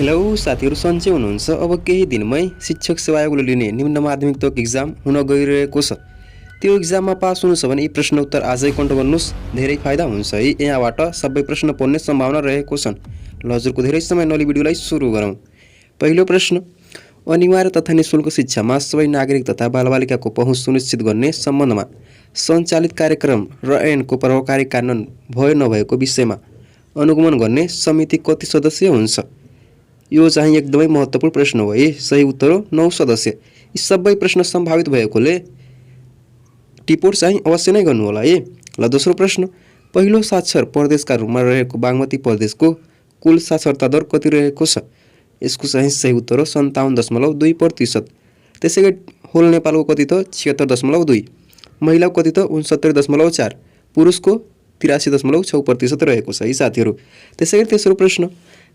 Hello साथीहरू, सन्चै हुनुहुन्छ? अब केही दिनमै शिक्षक सेवा आयोगले लिने निम्न माध्यमिक तोक एक्जाम हुन गइरहेको छ। त्यो एक्जाममा पास हुनु छ भने यी प्रश्न उत्तर आजै कन्ट्रोल गर्नुहोस्, धेरै फाइदा हुन्छ है। यहाँबाट सबै प्रश्न पढ्ने सम्भावना रहेको छन्। ल हजुरको धेरै समय नलिई भिडियोलाई सुरु गरौँ। पहिलो प्रश्न, अनिवार्य तथा निःशुल्क शिक्षामा सबै नागरिक तथा बालबालिकाको पहुँच सुनिश्चित गर्ने सम्बन्धमा सञ्चालित कार्यक्रम र ऐनको प्रभावकारी कार्यान्वयन भयो नभएको विषयमा अनुगमन गर्ने समिति कति सदस्य हुन्छ? यो चाहिँ एकदमै महत्त्वपूर्ण प्रश्न हो है। सही उत्तर हो 9 सदस्य। यी सबै प्रश्न सम्भावित भएकोले टिपोट चाहिँ अवश्य नै गर्नु होला है। ल दोस्रो प्रश्न, पहिलो साक्षर प्रदेशका रूपमा रहेको बागमती प्रदेशको कुल साक्षरता दर कति रहेको छ? यसको चाहिँ सही उत्तर हो 57.2%। त्यसैगरी होल नेपालको कति त 76.2, महिलाको कति त 69.4, पुरुषको 83.6% रहेको छ है साथीहरू। त्यसैगरी तेस्रो प्रश्न,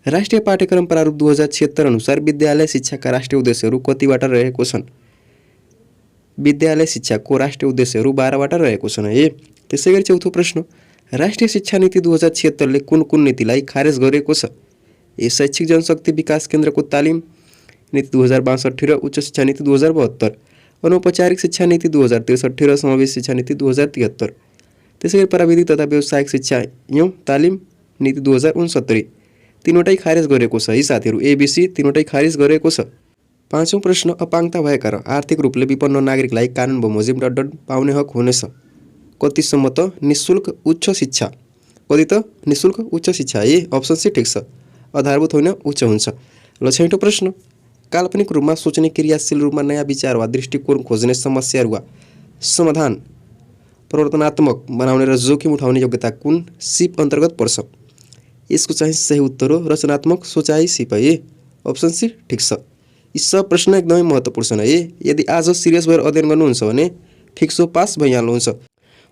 राष्ट्रिय पाठ्यक्रम प्रारूप 2076 अनुसार विद्यालय शिक्षाका राष्ट्रिय उद्देश्यहरू कतिवटा रहेको छन्? विद्यालय शिक्षाको राष्ट्रिय उद्देश्यहरू 12वटा रहेको छन् है। त्यसैगरी चौथो प्रश्न, राष्ट्रिय शिक्षा नीति 2076 ले कुन कुन नीतिलाई खारेज गरेको छ? शैक्षिक जनशक्ति विकास केन्द्रको तालिम नीति 2062 र उच्च शिक्षा नीति 2072, अनौपचारिक शिक्षा नीति 2063 र समावेशी शिक्षा नीति 2073। त्यसैगरी प्राविधिक तथा व्यावसायिक शिक्षा एवं तालिम नीति 2069, तीनवटै खारेज गरेको छ है साथीहरू। एबीसी तीनवटै खारेज गरेको छ। पाँचौं प्रश्न, अपाङ्गता भएका र आर्थिक रूपले विपन्न नागरिकलाई कानुन बमोजिम डट पाउने हक हुनेछ? कतिसम्म त निःशुल्क उच्च शिक्षा, कति त निःशुल्क उच्च शिक्षा है। अप्सन सी ठिक छ, आधारभूत होइन उच्च हुन्छ। ल छैटौं प्रश्न, काल्पनिक रूपमा सोच्ने क्रियाशील रूपमा नयाँ विचार वा दृष्टिकोण खोज्ने समस्याहरू वा समाधान प्रवर्तनात्मक बनाउने र जोखिम उठाउने योग्यता कुन सिप अन्तर्गत पर्छ? यसको चाहिँ सही उत्तर हो रचनात्मक सोचाइ सिप है। अप्सन सी ठिक छ। यी सब प्रश्न एकदमै महत्त्वपूर्ण छन् है। यदि आज सिरियस भएर अध्ययन गर्नुहुन्छ भने फिक्स हो, पास भइहाल्नुहुन्छ।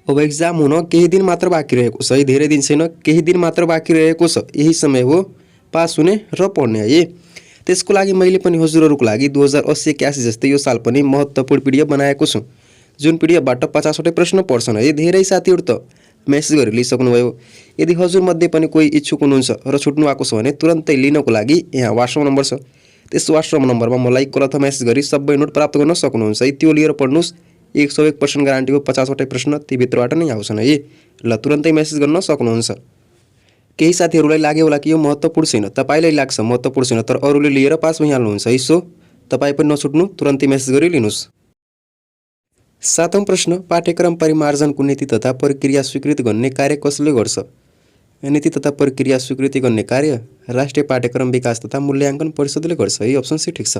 अब एक्जाम हुन केही दिन मात्र बाँकी रहेको छ है। धेरै दिन छैन, केही दिन मात्र बाँकी रहेको छ। यही समय हो पास हुने र पढ्ने है। त्यसको लागि मैले पनि हजुरहरूको लागि 2080-81 जस्तै यो साल पनि महत्त्वपूर्ण पिडिएफ बनाएको छु, जुन पिडिएफबाट 50वटै प्रश्न पर्छन् है। धेरै साथीहरू त मेसेज गरी लिइसक्नुभयो। यदि हजुरमध्ये पनि कोही इच्छुक हुनुहुन्छ र छुट्नु भएको छ भने तुरन्तै लिनको लागि यहाँ व्हाट्सएप नम्बर छ। त्यस व्हाट्सएप नम्बरमा मलाई कल अथवा मेसेज गरी सबै नोट प्राप्त गर्न सक्नुहुन्छ है। त्यो लिएर पढ्नुहोस्। 101% ग्यारेन्टी हो। 50वटै प्रश्न ती भित्रबाट नै आउँछन् है। ल तुरन्तै मेसेज गर्न सक्नुहुन्छ। केही साथीहरूलाई लाग्यो होला कि यो महत्त्वपूर्ण छैन, तपाईँलाई लाग्छ महत्त्वपूर्ण छैन, तर अरूले लिएर पास भइहाल्नुहुन्छ है। सो तपाईँ पनि नछुट्नु, तुरन्तै मेसेज गरी लिनुहोस्। सातौं प्रश्न, पाठ्यक्रम परिमार्जनको नीति तथा प्रक्रिया स्वीकृति गर्ने कार्य कसले गर्छ? नीति तथा प्रक्रिया स्वीकृति गर्ने कार्य राष्ट्रिय पाठ्यक्रम विकास तथा मूल्याङ्कन परिषदले गर्छ है। अप्सन सी ठिक छ।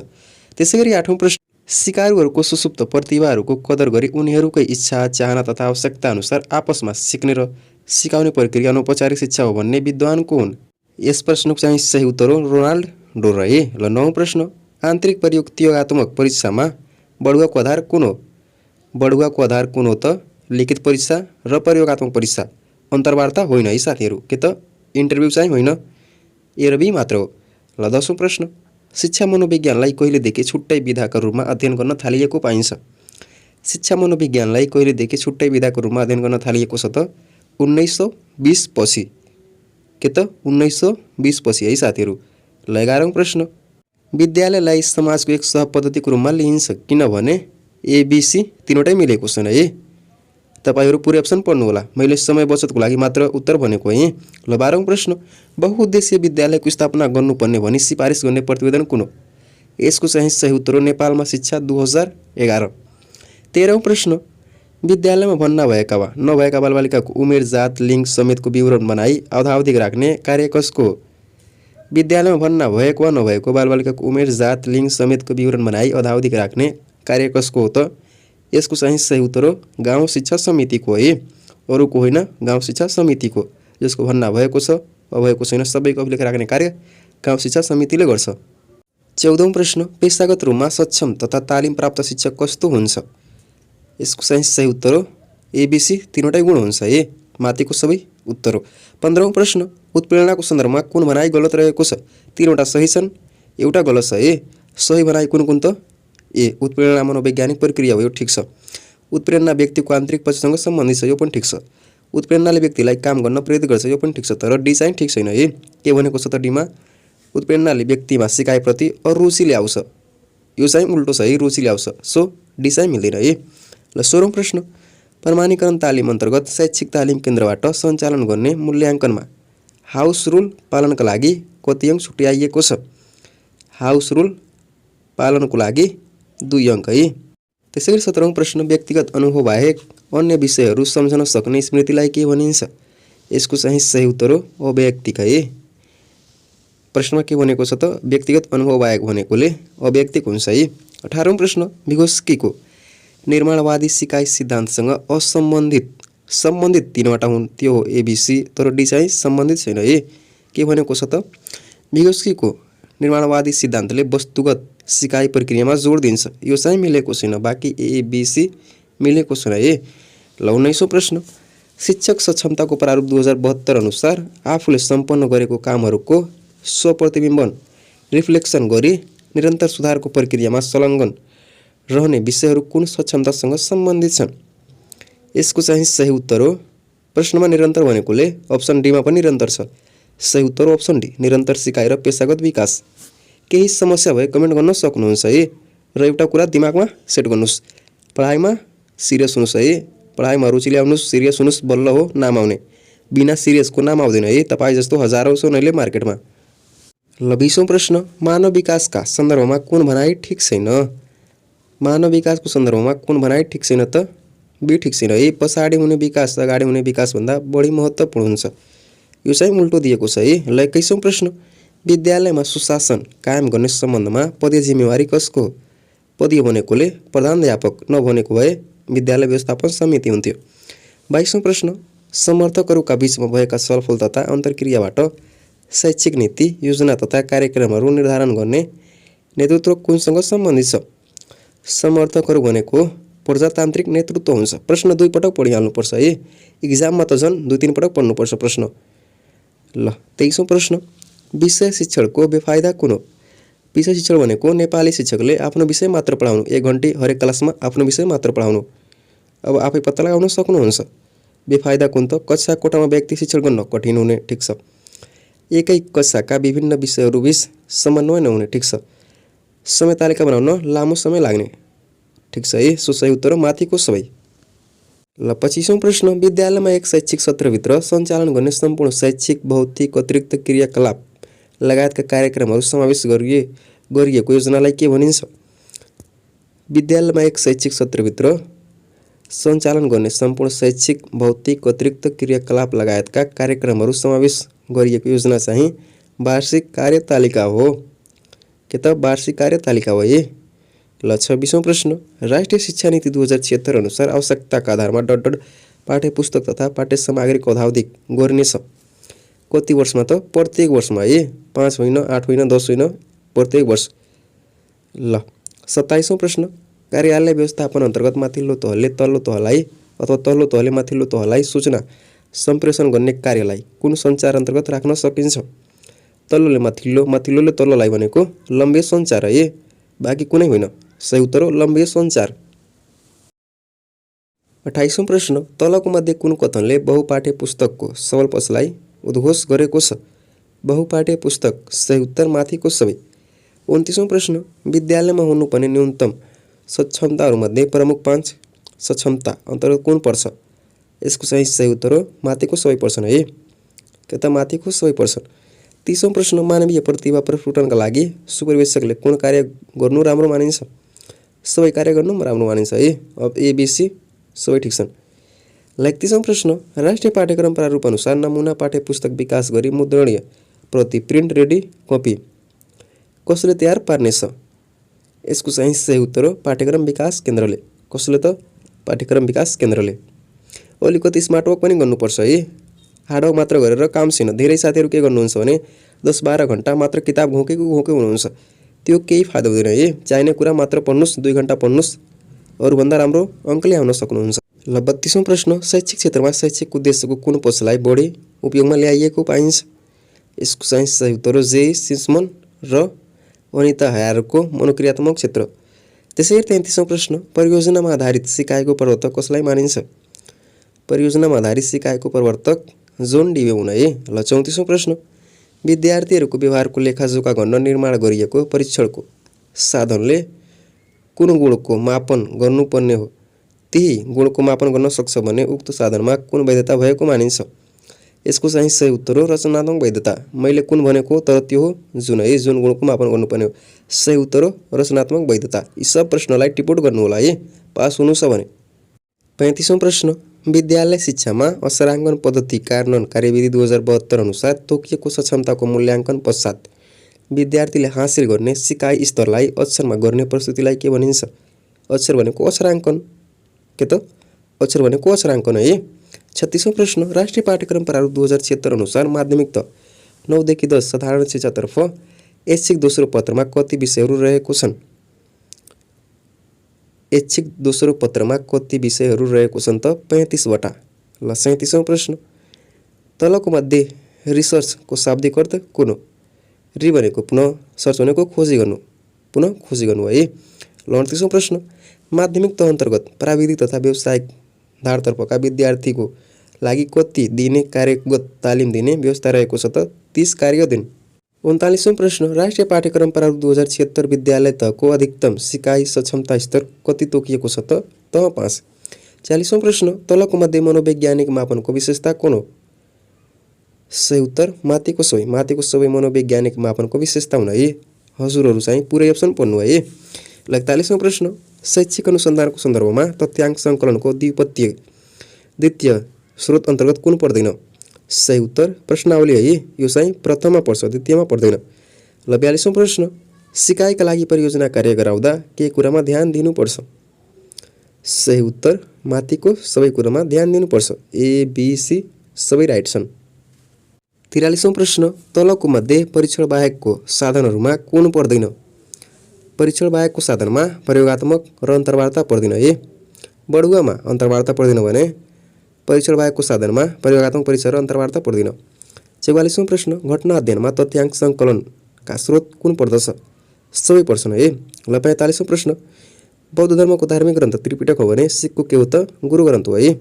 त्यसैगरी आठौं प्रश्न, सिकारुहरूको सुसुप्त प्रतिभाहरूको कदर गरी उनीहरूकै इच्छा, चाहना तथा आवश्यकता अनुसार आपसमा सिक्ने र सिकाउने प्रक्रिया अनौपचारिक शिक्षा हो भन्ने विद्वान को हुन्? यस प्रश्नको चाहिँ सही उत्तर हो रोनाल्ड डोर है। ल नौं प्रश्न, आन्तरिक प्रतियोगात्मक परीक्षामा बढुवाको आधार कुन हो? बढुवाको आधार कुन हो त? लिखित परीक्षा र प्रयोगात्मक परीक्षा, अन्तर्वार्ता होइन है साथीहरू। के त इन्टरभ्यू चाहिँ होइन, ए र बी मात्र हो। ल 10औं प्रश्न, शिक्षा मनोविज्ञानलाई कहिलेदेखि छुट्टै विधाका रूपमा अध्ययन गर्न थालिएको पाइन्छ? शिक्षा मनोविज्ञानलाई कहिलेदेखि छुट्टै विधाको रूपमा अध्ययन गर्न थालिएको छ त? 1920 पछि। के त 1920 पछि है साथीहरू। ल 11औं प्रश्न, विद्यालयलाई समाजको एक सहपद्धतिको रूपमा लिइन्छ किनभने एबीसी तीनवटै मिलेको छन् है। तपाईहरू पुरै अप्सन पढ्नु होला। मैले समय बचतको लागि मात्र उत्तर भनेको है। ल 12औं प्रश्न, बहुउद्देश्य विद्यालयको स्थापना गर्नुपर्ने भनी सिफारिस गर्ने प्रतिवेदन कुन हो? यसको चाहिँ सही उत्तर हो नेपालमा शिक्षा 2011। 13औं प्रश्न, विद्यालयमा भर्ना भएका वा नभएका बालबालिकाको उमेर, जात, लिङ्ग समेतको विवरण बनाई अवधावधिक राख्ने कार्य कसको हो? विद्यालयमा भर्ना भएको वा नभएको बालबालिकाको उमेर, जात, लिङ्ग समेतको विवरण बनाई अवधावधिक राख्ने कार्य कसको हो त? यसको चाहिँ सही उत्तर हो गाउँ शिक्षा समितिको है। अरूको होइन, गाउँ शिक्षा समितिको। जसको भर्ना भएको छ, अभएको छैन, सबैको अभिलेख राख्ने कार्य गाउँ शिक्षा समितिले गर्छ। 14औं प्रश्न, पेशागत रूपमा सक्षम तथा तालिम प्राप्त शिक्षक कस्तो हुन्छ? यसको चाहिँ सही उत्तर हो एबीसी तीनवटै गुण हुन्छ है। माथिको सबै उत्तर हो। 15औं प्रश्न, उत्प्रेरणाको सन्दर्भमा कुन भनाइ गलत रहेको छ? तीनवटा सही छन्, एउटा गलत छ है। सही भनाइ कुन कुन त? ए उत्प्रेरणा मनोवैज्ञानिक प्रक्रिया हो, यो ठिक छ। उत्प्रेरणा व्यक्तिको आन्तरिक पक्षसँग सम्बन्धित छ, यो पनि ठिक छ। उत्प्रेरणाले व्यक्तिलाई काम गर्न प्रेरित गर्छ, यो पनि ठिक छ। तर डी चाहिँ ठिक छैन है। के भनेको छ त डीमा? उत्प्रेरणाले व्यक्तिमा सिकाइप्रति अरुचि ल्याउँछ। यो चाहिँ उल्टो छ है, रुचि ल्याउँछ। सो डी चाहिँ मिल्दैन है। ल 16औं प्रश्न, प्रमाणीकरण तालिम अन्तर्गत शैक्षिक तालिम केन्द्रबाट सञ्चालन गर्ने मूल्याङ्कनमा हाउस रुल पालनका लागि कति अङ्क छुट्याइएको छ? हाउस रुल पालनको लागि 2 अङ्क है। त्यसैगरी 17औं प्रश्न, व्यक्तिगत अनुभव बाहेक अन्य विषयहरू सम्झन सक्ने स्मृतिलाई के भनिन्छ? यसको चाहिँ सही उत्तर हो अवैयक्तिक है। प्रश्नमा के भनेको छ त व्यक्तिगत अनुभव बाहेक भनेकोले अवैयक्तिक हुन्छ है। 18औं प्रश्न, vygotskyको निर्माणवादी सिकाइ सिद्धान्तसँग सम्बन्धित 3वटा हुन्, त्यो हो एबीसी, तर डी चाहिँ सम्बन्धित छैन है। के भनेको छ त vygotskyको निर्माणवादी सिद्धान्तले वस्तुगत सिकाइ प्रक्रियामा जोड दिन्छ, यो चाहिँ मिलेको छैन। बाँकी एबीसी मिलेको छैन है। ल 19औं प्रश्न, शिक्षक सक्षमताको प्रारूप 2072 अनुसार आफूले सम्पन्न गरेको कामहरूको स्वप्रतिबिम्बन रिफ्लेक्सन गरी निरन्तर सुधारको प्रक्रियामा संलग्न रहने विषयहरू कुन सक्षमतासँग सम्बन्धित छन्? यसको चाहिँ सही उत्तर हो, प्रश्नमा निरन्तर भनेकोले अप्सन डीमा पनि निरन्तर छ। सही उत्तर हो अप्सन डी, निरन्तर सिकाइ र पेशागत विकास। केही समस्या भए कमेन्ट गर्न सक्नुहुन्छ है। र एउटा कुरा दिमागमा सेट गर्नुहोस्, पढाइमा सिरियस हुनुहोस् है। पढाइमा रुचि ल्याउनुहोस्, सिरियस हुनुहोस्, बल्ल हो नाम आउने। बिना सिरियसको नाम आउँदैन है। तपाईँ जस्तो हजारौँ छन् अहिले मार्केटमा। ल 20औं प्रश्न, मानव विकासका सन्दर्भमा कुन भनाइ ठिक छैन? मानव विकासको सन्दर्भमा कुन भनाइ ठिक छैन त? बी ठिक छैन है। पछाडि हुने विकास अगाडि हुने विकासभन्दा बढी महत्त्वपूर्ण हुन्छ, यो चाहिँ उल्टो दिएको छ है। ल 21औं प्रश्न, विद्यालयमा सुशासन कायम गर्ने सम्बन्धमा पदीय जिम्मेवारी कसको हो? पदीय भनेकोले प्रधानाध्यापक, नभनेको भए विद्यालय व्यवस्थापन समिति हुन्थ्यो। 22औं प्रश्न, समर्थकहरूका बीचमा भएका छलफल तथा अन्तर्क्रियाबाट शैक्षिक नीति, योजना तथा कार्यक्रमहरू निर्धारण गर्ने नेतृत्व कुनसँग सम्बन्धित छ? समर्थकहरू भनेको प्रजातान्त्रिक नेतृत्व हुन्छ। प्रश्न 2 पटक पढिहाल्नुपर्छ है। इक्जाममा त झन् 2-3 पटक पढ्नुपर्छ प्रश्न। ल 23औं प्रश्न, विषय शिक्षणको बेफाइदा कुन हो? विषय शिक्षण भनेको नेपाली शिक्षकले आफ्नो विषय मात्र पढाउनु, 1 घन्टे हरेक क्लासमा आफ्नो विषय मात्र पढाउनु। अब आफै पत्ता लगाउन सक्नुहुन्छ। बेफाइदा कुन त? कक्षा कोठामा व्यक्ति शिक्षण गर्न कठिन हुने, ठिक छ। एकै कक्षाका विभिन्न विषयहरू बीच समन्वय नहुने, ठिक छ। समय तालिका बनाउन लामो समय लाग्ने, ठिक छ है। सो सही उत्तर माथिको सबै। ल 25औं प्रश्न, विद्यालयमा एक शैक्षिक सत्रभित्र सञ्चालन गर्ने सम्पूर्ण शैक्षिक, भौतिक, अतिरिक्त क्रियाकलाप लगायतका कार्यक्रमहरू समावेश गरिएको योजनालाई के भनिन्छ? विद्यालयमा एक शैक्षिक सत्रभित्र सञ्चालन गर्ने सम्पूर्ण शैक्षिक, भौतिक, अतिरिक्त क्रियाकलाप लगायतका कार्यक्रमहरू समावेश गरिएको योजना चाहिँ वार्षिक कार्यतालिका हो। के त वार्षिक कार्यतालिका हो है। ल 26औं प्रश्न, राष्ट्रिय शिक्षा नीति 2076 अनुसार आवश्यकताका आधारमा पाठ्यपुस्तक तथा पाठ्य सामग्रीको अधावधिक गरिनेछ। कति वर्षमा त? प्रत्येक वर्षमा है। 5 होइन, 8 होइन, 10 होइन, प्रत्येक वर्ष। ल 27औं प्रश्न, कार्यालय व्यवस्थापन अन्तर्गत माथिल्लो तहले तल्लो तहलाई अथवा तल्लो तहले माथिल्लो तहलाई सूचना सम्प्रेषण गर्ने कार्यलाई कुन सञ्चार अन्तर्गत राख्न सकिन्छ? तल्लोले माथिल्लो, माथिल्लोले तल्लोलाई भनेको लम्बे सञ्चार है, बाँकी कुनै होइन। सही उत्तर हो लम्बे सञ्चार। 28औं प्रश्न, तलको मध्ये कुन कथनले बहुपाठ्य पुस्तकको सबल पक्षलाई उद्घोष गरेको छ? बहुपाठ्य पुस्तक, सही उत्तर माथिको सबै। 29औं प्रश्न, विद्यालयमा हुनुपर्ने न्यूनतम सक्षमताहरूमध्ये प्रमुख 5 सक्षमता अन्तर्गत कुन पर्छ? यसको चाहिँ सही उत्तर हो माथिको सबै पर्छन् है। के त माथिको सबै पर्छन्। 30औं प्रश्न, मानवीय प्रतिभा प्रस्फुटनका लागि सुपरविवेक्षकले कुन कार्य गर्नु राम्रो मानिन्छ? सबै कार्य गर्नु राम्रो मानिन्छ है। अब एबीसी सबै ठिक छन्। 31औं प्रश्न, राष्ट्रिय पाठ्यक्रम प्रारूप अनुसार नमुना पाठ्यपुस्तक विकास गरी मुद्रणीय प्रति प्रिन्ट रेडी कपी कसले तयार पार्नेछ? यसको चाहिँ सही उत्तर हो पाठ्यक्रम विकास केन्द्रले। कसले त? पाठ्यक्रम विकास केन्द्रले। अलिकति स्मार्ट वर्क पनि गर्नुपर्छ है। हार्डवर्क मात्र गरेर काम छैन। धेरै साथीहरू के गर्नुहुन्छ भने 10-12 घन्टा मात्र किताब घोकेको हुनुहुन्छ, त्यो केही फाइदा हुँदैन है। चाहिने कुरा मात्र पढ्नुहोस्, 2 घन्टा पढ्नुहोस्, अरूभन्दा राम्रो अङ्क ल्याउन सक्नुहुन्छ। ल 32औं प्रश्न, शैक्षिक क्षेत्रमा शैक्षिक उद्देश्यको कुन पक्षलाई बढी उपयोगमा ल्याइएको पाइन्छ? यसको चाहिँ सही उत्तर हो जे सिस्मन र अनिता हयारको मनोक्रियात्मक क्षेत्र। त्यसैगरी 33औं प्रश्न, परियोजनामा आधारित सिकाइको प्रवर्तक कसलाई मानिन्छ? परियोजनामा आधारित सिकाइको प्रवर्तक जोन डिवे हुन् है। ल 34औं प्रश्न, विद्यार्थीहरूको व्यवहारको लेखाजोखा गर्न निर्माण गरिएको परीक्षणको साधनले कुन गुणको मापन गर्नुपर्ने हो, त्यही गुणको मापन गर्न सक्छ भने उक्त साधनमा कुन वैधता भएको मानिन्छ। यसको चाहिँ सही उत्तर हो रचनात्मक वैधता। मैले कुन भनेको तर त्यो हो जुन है, जुन गुणको मापन गर्नुपर्ने हो। सही उत्तर हो रचनात्मक वैधता। यी सब प्रश्नलाई टिपोट गर्नु होला है, पास हुनु छ भने। 35औं प्रश्न, विद्यालय शिक्षामा अक्षराङ्कन पद्धति कार्यान्वयन कार्यविधि 2072 अनुसार तोकिएको क्षमताको मूल्याङ्कन पश्चात विद्यार्थीले हासिल गर्ने सिकाइ स्तरलाई अक्षरमा गर्ने प्रस्तुतिलाई के भनिन्छ? अक्षर भनेको अक्षराङ्कन, के त अक्षर भनेको अक्षराङ्कन है। 36औं प्रश्न, राष्ट्रिय पाठ्यक्रम प्रारूप 2076 अनुसार माध्यमिक त 9 देखि 10 साधारण शिक्षातर्फ ऐच्छिक दोस्रो पत्रमा कति विषयहरू रहेको छन्? ऐच्छिक दोस्रो पत्रमा कति विषयहरू रहेको छन् त? 35 वटा। ल 37औं प्रश्न, तलको मध्ये रिसर्चको शाब्दिक अर्थ कुन हो? रि भनेको पुनः, सर्च भनेको खोजी गर्नु, पुनः खोजी गर्नु है। ल 29औं प्रश्न, माध्यमिक तह अन्तर्गत प्राविधिक तथा व्यावसायिक धारतर्फका विद्यार्थीको लागि कति दिने कार्यगत तालिम दिने व्यवस्था रहेको छ त? 30 कार्य दिन। 39औं प्रश्न, राष्ट्रिय पाठ्यक्रम प्रारूप 2076 विद्यालय तहको अधिकतम सिकाइ सक्षमता स्तर कति तोकिएको छ त? तह 5। 40औं प्रश्न, तलको मध्ये मनोवैज्ञानिक मापनको विशेषता कुन हो? सही उत्तर माथिको सबै। माथिको सबै मनोवैज्ञानिक मापनको विशेषता हुन है। हजुरहरू चाहिँ पुरै अप्सन पढ्नु है। 41औं प्रश्न, शैक्षिक अनुसन्धानको सन्दर्भमा तथ्याङ्क सङ्कलनको द्वितीय स्रोत अन्तर्गत कुन पर्दैन? सही उत्तर प्रश्नावली है, यो चाहिँ प्रथममा पर्छ, द्वितीयमा पर्दैन। ल 42औं प्रश्न, सिकाइका लागि परियोजना कार्य गराउँदा के कुरामा ध्यान दिनुपर्छ? सही उत्तर माथिको सबै कुरामा ध्यान दिनुपर्छ। ए बी सी सबै राइट छन्। 43औं प्रश्न, तलको मध्ये परीक्षण बाहेकको साधनहरूमा कुन पर्दैन? परीक्षण बाहेकको साधनमा प्रयोगात्मक र अन्तर्वार्ता पर्दैन है। बढुवामा अन्तर्वार्ता पर्दैन भने परीक्षण बाहेकको साधनमा प्रयोगात्मक परीक्षा र अन्तर्वार्ता पर्दैन। 44औं प्रश्न, घटना अध्ययनमा तथ्याङ्क सङ्कलनका स्रोत कुन पर्दछ? सबै पर्छन् है। ल 45औं प्रश्न, बौद्ध धर्मको धार्मिक ग्रन्थ त्रिपिटक हो भने सिखको के हो त? गुरु ग्रन्थ हो है।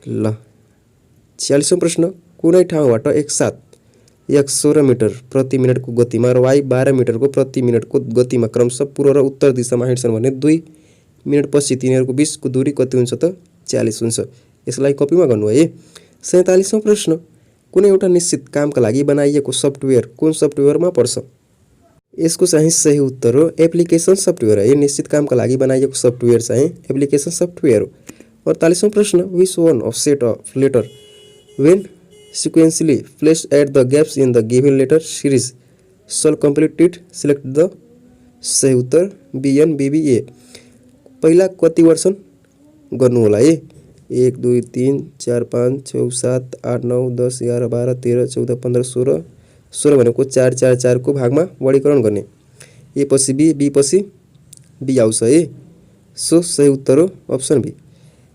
ल 46औं प्रश्न, कुनै ठाउँबाट एकसाथ x 16 मिटर प्रति मिनटको गतिमा र y 12 मिटरको प्रति मिनटको गतिमा क्रमशः पूर्व र उत्तर दिशामा हिँड्छन् भने 2 मिनटपछि तिनीहरूको बीचको दूरी कति हुन्छ त? 40 हुन्छ। यसलाई कपीमा गर्नु है। 47औं प्रश्न, कुनै एउटा निश्चित कामका लागि बनाइएको सफ्टवेयर कुन सफ्टवेयरमा पर्छ? यसको चाहिँ सही उत्तर हो एप्लिकेसन सफ्टवेयर है। निश्चित कामका लागि बनाइएको सफ्टवेयर चाहिँ एप्लिकेसन सफ्टवेयर हो। 48औं प्रश्न, which one of set of letter when sequentially placed at the gaps in the given letter series shall complete it? Select the सही उत्तर BNBBA। पहिला कति वर्षन गर्नु होला है? 1 2 3 4 5 6 7 8 9 10 11 12 13 14 15 16 16 भनेको 4 4 4 को भागमा वर्गीकरण गर्ने। ए पछि बी, बी पछि बी आउँछ है। सो सही उत्तर हो अप्सन बी।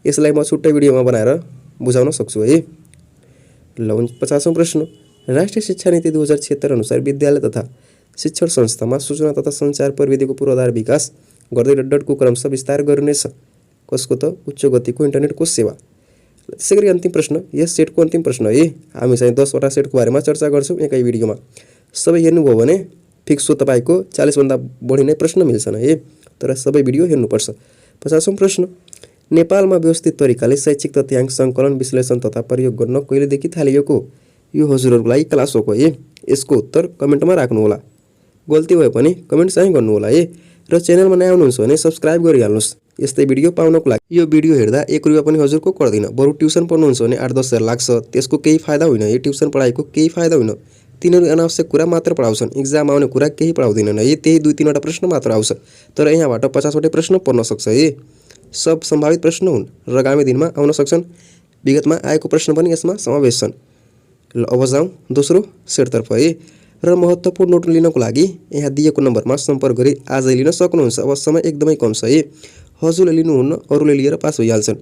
यसलाई म छुट्टै भिडियोमा बनाएर बुझाउन सक्छु है। ल 49औं प्रश्न, राष्ट्रिय शिक्षा नीति 2076 अनुसार विद्यालय तथा शिक्षण संस्थामा सूचना तथा सञ्चार प्रविधिको पूर्वाधार विकास गर्दै डटको क्रमशः विस्तार गरिनेछ। कसको त? उच्च गतिको इन्टरनेटको सेवा। त्यसै गरी अन्तिम प्रश्न, यस सेटको अन्तिम प्रश्न है। हामी चाहिँ 10 वटा सेटको बारेमा चर्चा गर्छौँ एकै भिडियोमा। सबै हेर्नुभयो भने फिक्स हो तपाईँको 40 भन्दा बढी नै प्रश्न मिल्छन् है, तर सबै भिडियो हेर्नुपर्छ। 50औं प्रश्न, नेपालमा व्यवस्थित तरिकाले शैक्षिक तथ्याङ्क सङ्कलन विश्लेषण तथा प्रयोग गर्न कहिलेदेखि थालिएको? यो हजुरहरूको लागि क्लास हो है। यसको उत्तर कमेन्टमा राख्नु होला। गल्ती भयो भने कमेन्ट चाहिँ गर्नु होला है। र च्यानलमा नयाँ हुनुहुन्छ भने सब्स्क्राइब गरिहाल्नुहोस् यस्तै भिडियो पाउनको लागि। यो भिडियो हेर्दा 1 रुपैयाँ पनि हजुरको पर्दैन। बरु ट्युसन पढ्नुहुन्छ भने 8-10 हजार लाग्छ, त्यसको केही फाइदा होइन है। ट्युसन पढाइको केही फाइदा होइन। तिनीहरू अनावश्यक कुरा मात्र पढाउँछन्, इक्जाम आउने कुरा केही पढाउँदैनन् है। त्यही 2-3 वटा प्रश्न मात्र आउँछ, तर यहाँबाट 50 वटा प्रश्न पढ्न सक्छ है। सब सम्भावित प्रश्न हुन् र आगामी दिनमा आउन सक्छन्। विगतमा आएको प्रश्न पनि यसमा समावेश छन्। ल अब जाउँ दोस्रो सेटतर्फ है। र महत्त्वपूर्ण नोट लिनको लागि यहाँ दिएको नम्बरमा सम्पर्क गरी आजै लिन सक्नुहुन्छ। अब समय एकदमै कम छ है। हजुरले लिनुहुन्न, अरूले लिएर पास भइहाल्छन्।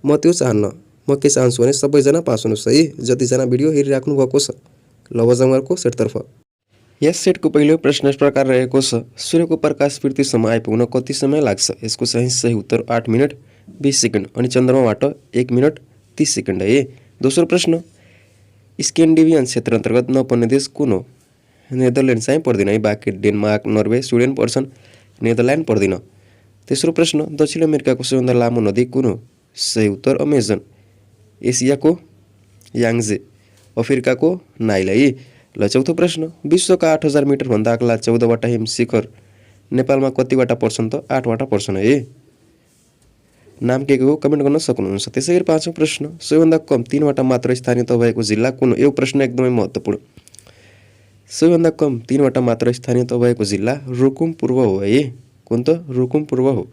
म त्यो चाहन्न। म के चाहन्छु भने सबैजना पास हुनुहोस् है, जतिजना भिडियो हेरिराख्नु भएको छ। ल अब जाउँ अर्को सेटतर्फ। यस सेटको पहिलो प्रश्न यस प्रकार रहेको छ, सूर्यको प्रकाश पृथ्वीसम्म आइपुग्न कति समय लाग्छ? यसको चाहिँ सही उत्तर 8 मिनट 20 सेकेन्ड अनि चन्द्रमाबाट 1 मिनट 30 सेकेन्ड है। दोस्रो प्रश्न, स्केन्डिनेभियन क्षेत्र अन्तर्गत नपर्ने देश कुन हो? नेदरल्यान्ड चाहिँ पर्दैन है। बाँकी डेनमार्क, नर्वे, स्विडेन पर्छन्, नेदरल्यान्ड पर्दैन। तेस्रो प्रश्न, दक्षिण अमेरिकाको सबैभन्दा लामो नदी कुन हो? सही उत्तर अमेजन। एसियाको याङ्जे, अफ्रिकाको नाइल है। ल चौथो प्रश्न, विश्वका 8000 मिटरभन्दा अग्ला 14वटा हिम शिखर नेपालमा कतिवटा पर्छन् त? 8वटा पर्छन् है। नाम के हो कमेन्ट गर्न सक्नुहुन्छ। त्यसै गरी पाँचौँ प्रश्न, सबैभन्दा कम 3वटा मात्र स्थानीयता भएको जिल्ला कुन हो? यो प्रश्न एकदमै महत्त्वपूर्ण। सबैभन्दा कम 3वटा मात्र स्थानीयता भएको जिल्ला रुकुम पूर्व हो है। कुन त? रुकुम पूर्व हो।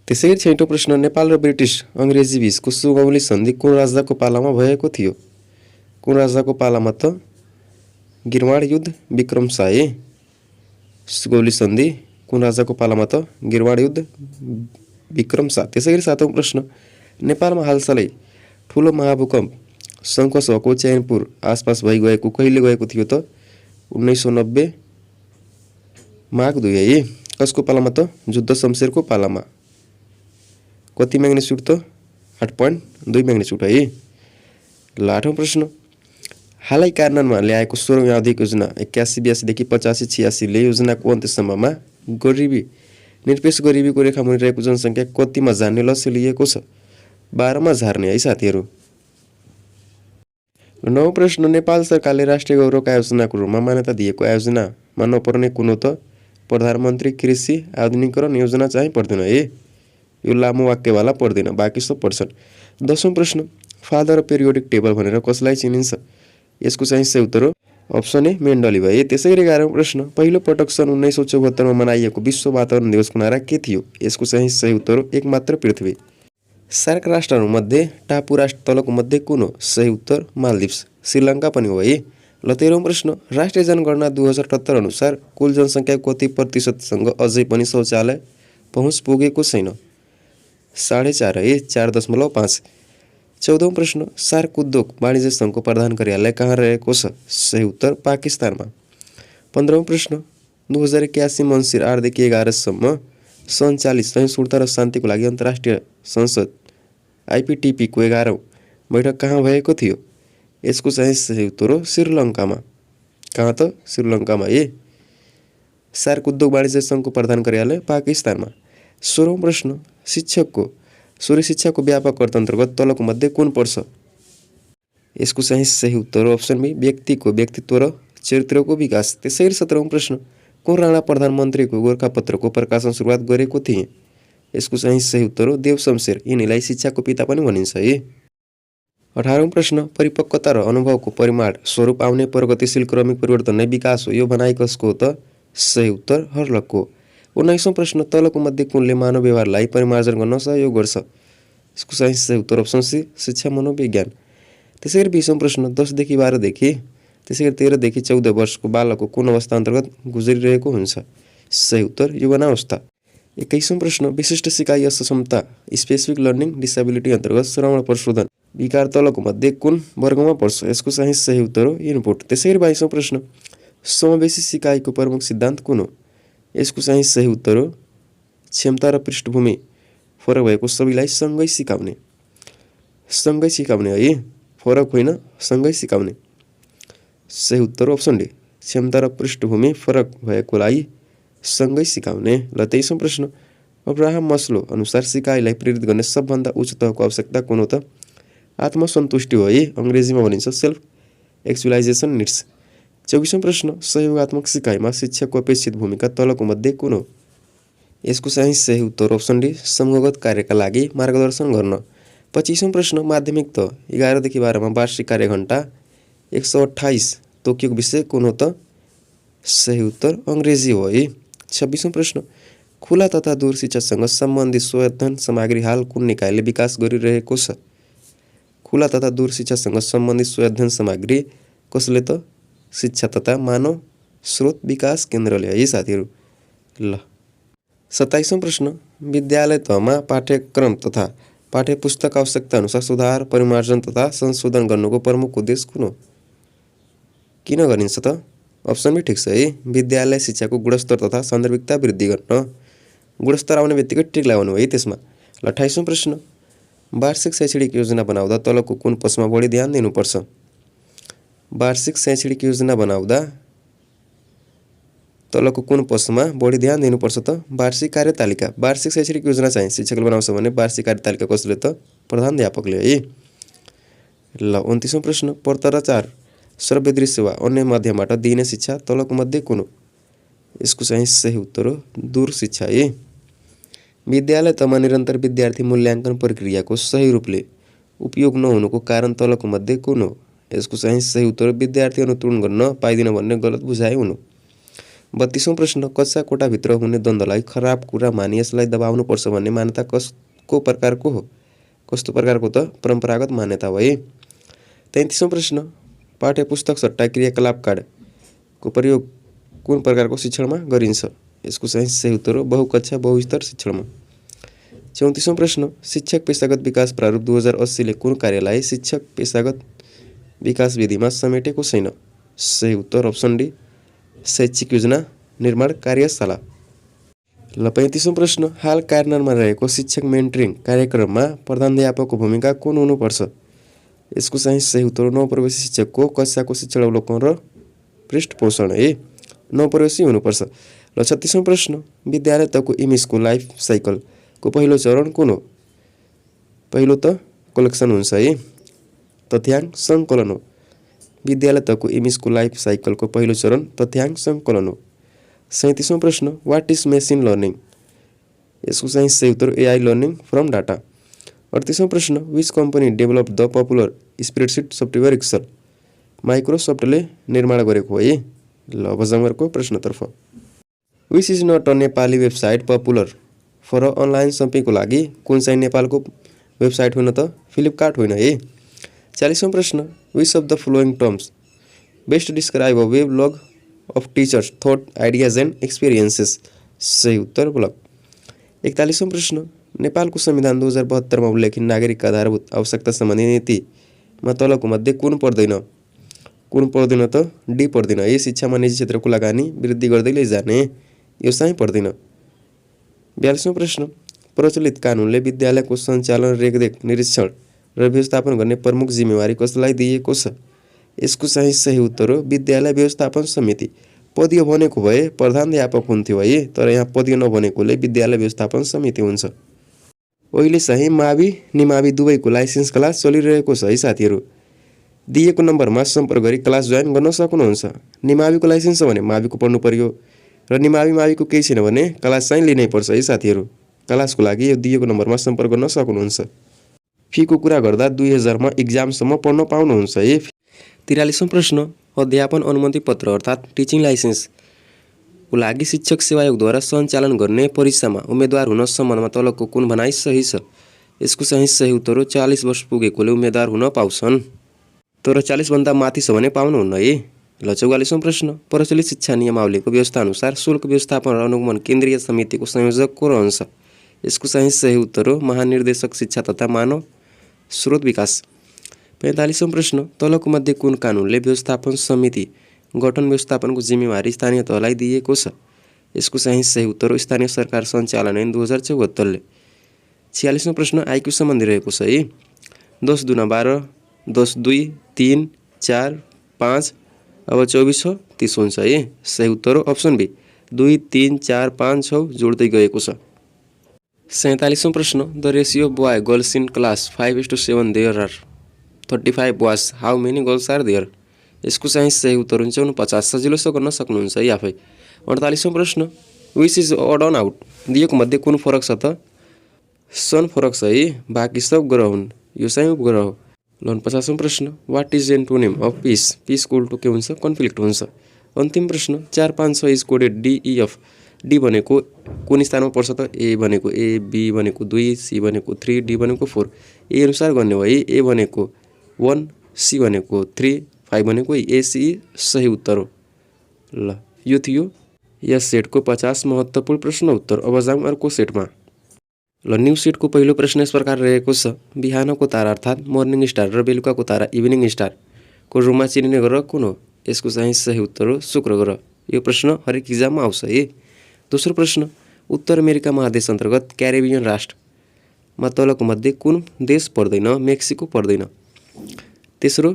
त्यसै गरी छैटौँ प्रश्न, नेपाल र ब्रिटिस अङ्ग्रेजी बीचको सुगौली सन्धि कुन राजाको पालामा भएको थियो? कुन राजाको पालामा त? गिरवाड युद्ध विक्रमशाह है। सुगौली सन्धि कुन राजाको पालामा त? गिरवाड युद्ध विक्रमशाह। त्यसै गरी सातौँ प्रश्न, नेपालमा हालसालै ठुलो महाभूकम्प शङ्खसहको चैनपुर आसपास भइगएको कहिले गएको थियो त? 1990 माघ 2 है। कसको पालामा त? जुद्ध शमशेरको पालामा। कति म्याग्निट्युड त? 8.2 म्याग्निट्युड है। ल आठौँ प्रश्न, हालै कार्यान्वयनमा ल्याएको 16औँ आर्थिक योजना 81-82देखि 85-86ले योजनाको अन्त्यसम्ममा गरिबी निरपेक्ष गरिबीको रेखामुनि रहेको जनसङ्ख्या कतिमा जान्ने लक्ष्य लिएको छ? 12मा झार्ने है साथीहरू। नौ प्रश्न, नेपाल सरकारले राष्ट्रिय गौरवका आयोजनाको रूपमा मान्यता दिएको आयोजनामा नपर्ने कुन हो त? प्रधानमन्त्री कृषि आधुनिकीकरण योजना चाहिँ पर्दैन है। यो लामो वाक्यवाला पर्दैन, बाँकी सब पर्छन्। 10औँ प्रश्न, फादर अफ पेरियोडिक टेबल भनेर कसलाई चिनिन्छ? यसको चाहिँ सही उत्तर हो अप्सन ए मेन्डलिभ है। त्यसै गरी 11औँ प्रश्न, पहिलो पटक सन् 1974मा मनाइएको विश्व वातावरण दिवसको नारा के थियो? यसको चाहिँ सही उत्तर हो एकमात्र पृथ्वी। सार्क राष्ट्रहरूमध्ये टापु राष्ट्र तलको मध्ये कुन हो? सही उत्तर मालदिप्स। श्रीलङ्का पनि हो है। ल 13औँ प्रश्न, राष्ट्रिय जनगणना 2078 अनुसार कुल जनसङ्ख्या कति प्रतिशतसँग अझै पनि शौचालय पहुँच पुगेको छैन? 4.5 है, 4.5। 14औँ प्रश्न, सार्क उद्योग वाणिज्य सङ्घको प्रधान कार्यालय कहाँ रहेको छ? सही उत्तर पाकिस्तानमा। 15औँ प्रश्न, 2081 मङ्सिर 8देखि 11सम्म सञ्चालित सहिष्णुता र शान्तिको लागि अन्तर्राष्ट्रिय संसद आइपिटिपीको 11औँ बैठक कहाँ भएको थियो? यसको चाहिँ सही उत्तर हो श्रीलङ्कामा। कहाँ त? श्रीलङ्कामा है। सार्क उद्योग वाणिज्य सङ्घको प्रधान कार्यालय पाकिस्तानमा। 16औँ प्रश्न, सूर्य शिक्षाको व्यापक अर्थ अन्तर्गत तलको मध्ये कुन पर्छ? यसको चाहिँ सही उत्तर हो अप्सन बी व्यक्तिको व्यक्तित्व र चरित्रको विकास। त्यसै गरी 17औँ प्रश्न, कुन राणा प्रधानमन्त्रीको गोर्खापत्रको प्रकाशन सुरुवात गरेको थिए? यसको चाहिँ सही उत्तर हो देव शमशेर। यिनीलाई शिक्षाको पिता पनि भनिन्छ है। 18औँ प्रश्न, परिपक्वता र अनुभवको परिमाण स्वरूप आउने प्रगतिशील क्रमिक परिवर्तन नै विकास हो, यो भनाइ कसको हो त? सही उत्तर हर्लकको। 19औँ प्रश्न, तलको मध्ये कुनले मानव व्यवहारलाई परिमार्जन गर्न सहयोग गर्छ? यसको चाहिँ सही उत्तर अप्सन सी शिक्षा मनोविज्ञान। त्यसै गरी 20औँ प्रश्न, 10देखि 12देखि त्यसै गरी 13देखि 14 वर्षको बालकको कुन अवस्था अन्तर्गत गुज्रिरहेको हुन्छ? सही उत्तर यौवनावस्था। 21औँ प्रश्न, विशिष्ट सिकाइ असक्षमता स्पेसिफिक लर्निङ डिसेबिलिटी अन्तर्गत श्रवण प्रशोधन विकार तलको मध्ये कुन वर्गमा पर्छ? यसको चाहिँ सही उत्तर हो इनपुट। त्यसै गरी 22औँ प्रश्न, समावेशी सिकाइको प्रमुख सिद्धान्त कुन हो? यसको चाहिँ सही उत्तर हो क्षमता र पृष्ठभूमि फरक भएको सबैलाई सँगै सिकाउने। सँगै सिकाउने है, फरक होइन, सँगै सिकाउने। सही उत्तर अप्सन डी क्षमता र पृष्ठभूमि फरक भएकोलाई सँगै सिकाउने। ल 23औँ प्रश्न, अब्राहम मस्लो अनुसार सिकाइलाई प्रेरित गर्ने सबभन्दा उच्च तहको आवश्यकता कुन हो त? आत्मसन्तुष्टि हो है, अङ्ग्रेजीमा भनिन्छ सेल्फ एक्चुअलाइजेसन निड्स। 24औँ प्रश्न, सहयोगात्मक सिकाइमा शिक्षकको अपेक्षित भूमिका तलको मध्ये कुन हो? यसको चाहिँ सही उत्तर अप्सन डी समूहगत कार्यका लागि मार्गदर्शन गर्न। 25औँ प्रश्न, माध्यमिक त 11देखि 12मा वार्षिक कार्यघण्टा 128 तोकिएको विषय कुन हो त? सही उत्तर अङ्ग्रेजी हो है। 26औँ प्रश्न, खुला तथा दूर शिक्षासँग सम्बन्धित स्वअध्ययन सामग्री हाल कुन निकायले विकास गरिरहेको छ? खुला तथा दूर शिक्षासँग सम्बन्धित स्वअध्ययन सामग्री कसले त? शिक्षा तथा मानव स्रोत विकास केन्द्रले है साथीहरू। ल 27औँ प्रश्न, विद्यालय तहमा पाठ्यक्रम तथा पाठ्यपुस्तक आवश्यकता अनुसार सुधार परिमार्जन तथा संशोधन गर्नुको प्रमुख उद्देश्य कुन हो? किन गरिन्छ त? अप्सन बी ठिक छ है, विद्यालय शिक्षाको गुणस्तर तथा सान्दर्भिकता वृद्धि गर्न। गुणस्तर आउने बित्तिकै टिक लगाउनु है त्यसमा। ल 28औँ प्रश्न, वार्षिक शैक्षणिक योजना बनाउँदा तलको कुन पक्षमा बढी ध्यान दिनुपर्छ? वार्षिक शैक्षिक योजना बनाउँदा तलको कुन प्रश्नमा बढी ध्यान दिनुपर्छ त? वार्षिक कार्यतालिका। वार्षिक शैक्षिक योजना चाहिँ शिक्षकले बनाउँछ भने वार्षिक कार्यतालिका कसले त? प्रधानाध्यापकले है। ल 29औं प्रश्न, पत्राचार, श्रव्य दृश्य वा अन्य माध्यमबाट दिइने शिक्षा तलको मध्ये कुन हो? यसको चाहिँ सही उत्तर हो दूर शिक्षा है। विद्यालय तमा निरन्तर विद्यार्थी मूल्याङ्कन प्रक्रियाको सही रूपले उपयोग नहुनुको कारण तलको मध्ये कुन हो? यसको चाहिँ सही उत्तर विद्यार्थी अनुत्तीर्ण गर्न पाइदिन भन्ने गलत बुझाइ हुनु। 32औं प्रश्न, कक्षा कोठाभित्र हुने द्वन्द्वलाई खराब कुरा मानि यसलाई दबाउनुपर्छ भन्ने मान्यता कस्तो प्रकारको हो? कस्तो प्रकारको त? परम्परागत मान्यता हो है। 33औं प्रश्न, पाठ्यपुस्तक सट्टा क्रियाकलाप कार्डको प्रयोग कुन प्रकारको शिक्षणमा गरिन्छ? यसको चाहिँ सही उत्तर हो बहुकक्षा बहुस्तर शिक्षणमा। 34औं प्रश्न, शिक्षक पेशागत विकास प्रारूप 2080 ले कुन कार्यलाई शिक्षक पेशागत विकास विधिमा समेटेको छैन? सही उत्तर अप्सन डी शैक्षिक योजना निर्माण कार्यशाला। ल 35औं प्रश्न, हाल कार्यान्वयनमा रहेको शिक्षक मेन्टरिङ कार्यक्रममा प्रधानाध्यापकको भूमिका कुन हुनुपर्छ? यसको चाहिँ सही उत्तर नवप्रवेशी शिक्षकको कक्षाको शिक्षण अवलोकन र पृष्ठपोषण है। नवप्रवेशी हुनुपर्छ। ल 36औं प्रश्न, विद्यालय तहको इमेजको लाइफ साइकलको पहिलो चरण कुन हो? पहिलो त कलेक्सन हुन्छ है। तथ्याङ्क सङ्कलन हो। विद्यालय तहको इमेजको लाइफ साइकलको पहिलो चरण तथ्याङ्क सङ्कलन हो। 37औं प्रश्न, वाट इज मेसिन लर्निङ? यसको चाहिँ सही उत्तर एआई लर्निङ फ्रम डाटा। 38औं प्रश्न, which company develop the popular spreadsheet software Excel? माइक्रोसफ्टले निर्माण गरेको है। ल अब जङ्गरको प्रश्नतर्फ। Which is not a Nepali website popular for online सपिङको लागि कुन चाहिँ नेपालको वेबसाइट होइन त? फ्लिपकार्ट होइन है। 40औं प्रश्न, which of the following terms best describe a weblog of teachers thought ideas and experiences? सही उत्तर ब्लग। 41औं प्रश्न, नेपालको संविधान 2072 मा उल्लेखित नागरिकका आधारभूत आवश्यकता सम्बन्धी नीतिमा तलको मध्ये कुन पर्दैन? कुन पर्दैन त? डी पर्दैन है। शिक्षामा निजी क्षेत्रको लगानी वृद्धि गर्दै लैजाने, यो चाहिँ पर्दैन। 42औं प्रश्न, प्रचलित कानुनले विद्यालयको सञ्चालन, रेखदेख, निरीक्षण र व्यवस्थापन गर्ने प्रमुख जिम्मेवारी कसलाई दिएको छ? यसको चाहिँ सही उत्तर हो विद्यालय व्यवस्थापन समिति। पदीय भनेको भए प्रधानाध्यापक हुन्थ्यो है, तर यहाँ पदीय नबनेकोले विद्यालय व्यवस्थापन समिति हुन्छ। अहिले चाहिँ मावि निमावि दुवैको लाइसेन्स क्लास चलिरहेको छ है साथीहरू। दिएको नम्बरमा सम्पर्क गरी क्लास जोइन गर्न सक्नुहुन्छ। निमाविको लाइसेन्स छ भने माविको पढ्नु पर्यो र निमावि माविको केही छैन भने क्लास चाहिँ लिनै पर्छ है साथीहरू। क्लासको लागि यो दिएको नम्बरमा सम्पर्क गर्न सक्नुहुन्छ। फीको कुरा गर्दा 2000 मा एक्जामसम्म पढ्न पाउनुहुन्छ है। 43औं प्रश्न, अध्यापन अनुमति पत्र अर्थात् टिचिङ लाइसेन्सको लागि शिक्षक सेवा आयोगद्वारा सञ्चालन गर्ने परीक्षामा उम्मेदवार हुन सम्बन्धमा तलको कुन भनाइ सही छ? यसको चाहिँ सही उत्तर हो 40 वर्ष पुगेकोले उम्मेदवार हुन पाउँछन्, तर 40 भन्दा माथि छ भने पाउनुहुन्न है। ल 44औं प्रश्न, प्रचलित शिक्षा नियमावलीको व्यवस्था अनुसार शुल्क व्यवस्थापन र अनुगमन केन्द्रीय समितिको संयोजक को रहन्छ? यसको चाहिँ सही उत्तर हो महानिर्देशक शिक्षा तथा मानव स्रोत विकास। 45औं प्रश्न, तलको मध्ये कुन कानुनले व्यवस्थापन समिति गठन व्यवस्थापनको जिम्मेवारी स्थानीय तहलाई दिएको छ? यसको चाहिँ सही उत्तर हो स्थानीय सरकार सञ्चालन ऐन 2074 ले। 46औं प्रश्न, आइक्यू सम्बन्धी रहेको छ है। 10 दुना 12, 10 2 3 4 5, अब 24 छ 30 हुन्छ है। सही उत्तर हो अप्सन बी 2 3 4 5 6 जोड्दै गएको छ। 47औं प्रश्न, the ratio boy girls in class 5:7 there are 35 boys, how many girls are there? यसको चाहिँ सही उत्तर हुन्छ 49। सजिलो गर्न सक्नुहुन्छ है आफै। 48औं प्रश्न, which is odd one out? दिएको मध्ये कुन फरक छ त? सन फरक छ है, बाँकी सब ग्रह हुन्, यो चाहिँ उपग्रह हो। 49औं प्रश्न, what is antonym of peace? Peace कोल्टो के हुन्छ? कन्फ्लिक्ट हुन्छ। अन्तिम प्रश्न, 4 5 6 इज कोडेड DEF। डी भनेको कुन स्थानमा पर्छ त? ए भनेको ए, बी भनेको 2, सी भनेको 3, डी भनेको 4। ए अनुसार गर्ने हो है। ए भनेको 1, सी भनेको 3, 5 भनेको एसी सही उत्तर हो। ल यो थियो यस सेटको 50 महत्त्वपूर्ण प्रश्न उत्तर। अब जाउँ अर्को सेटमा। ल न्यू सेटको पहिलो प्रश्न यस प्रकार रहेको छ, बिहानको तारा अर्थात् मर्निङ स्टार र बेलुकाको तारा इभिनिङ स्टारको रूपमा चिनिने ग्रह कुन हो? यसको चाहिँ सही उत्तर हो शुक्र ग्रह। यो प्रश्न हरेक इक्जाममा आउँछ है। दोस्रो प्रश्न, उत्तर अमेरिका महादेश अन्तर्गत क्यारिबियन राष्ट्रमा तलको मध्ये कुन देश पर्दैन? मेक्सिको पर्दैन। तेस्रो,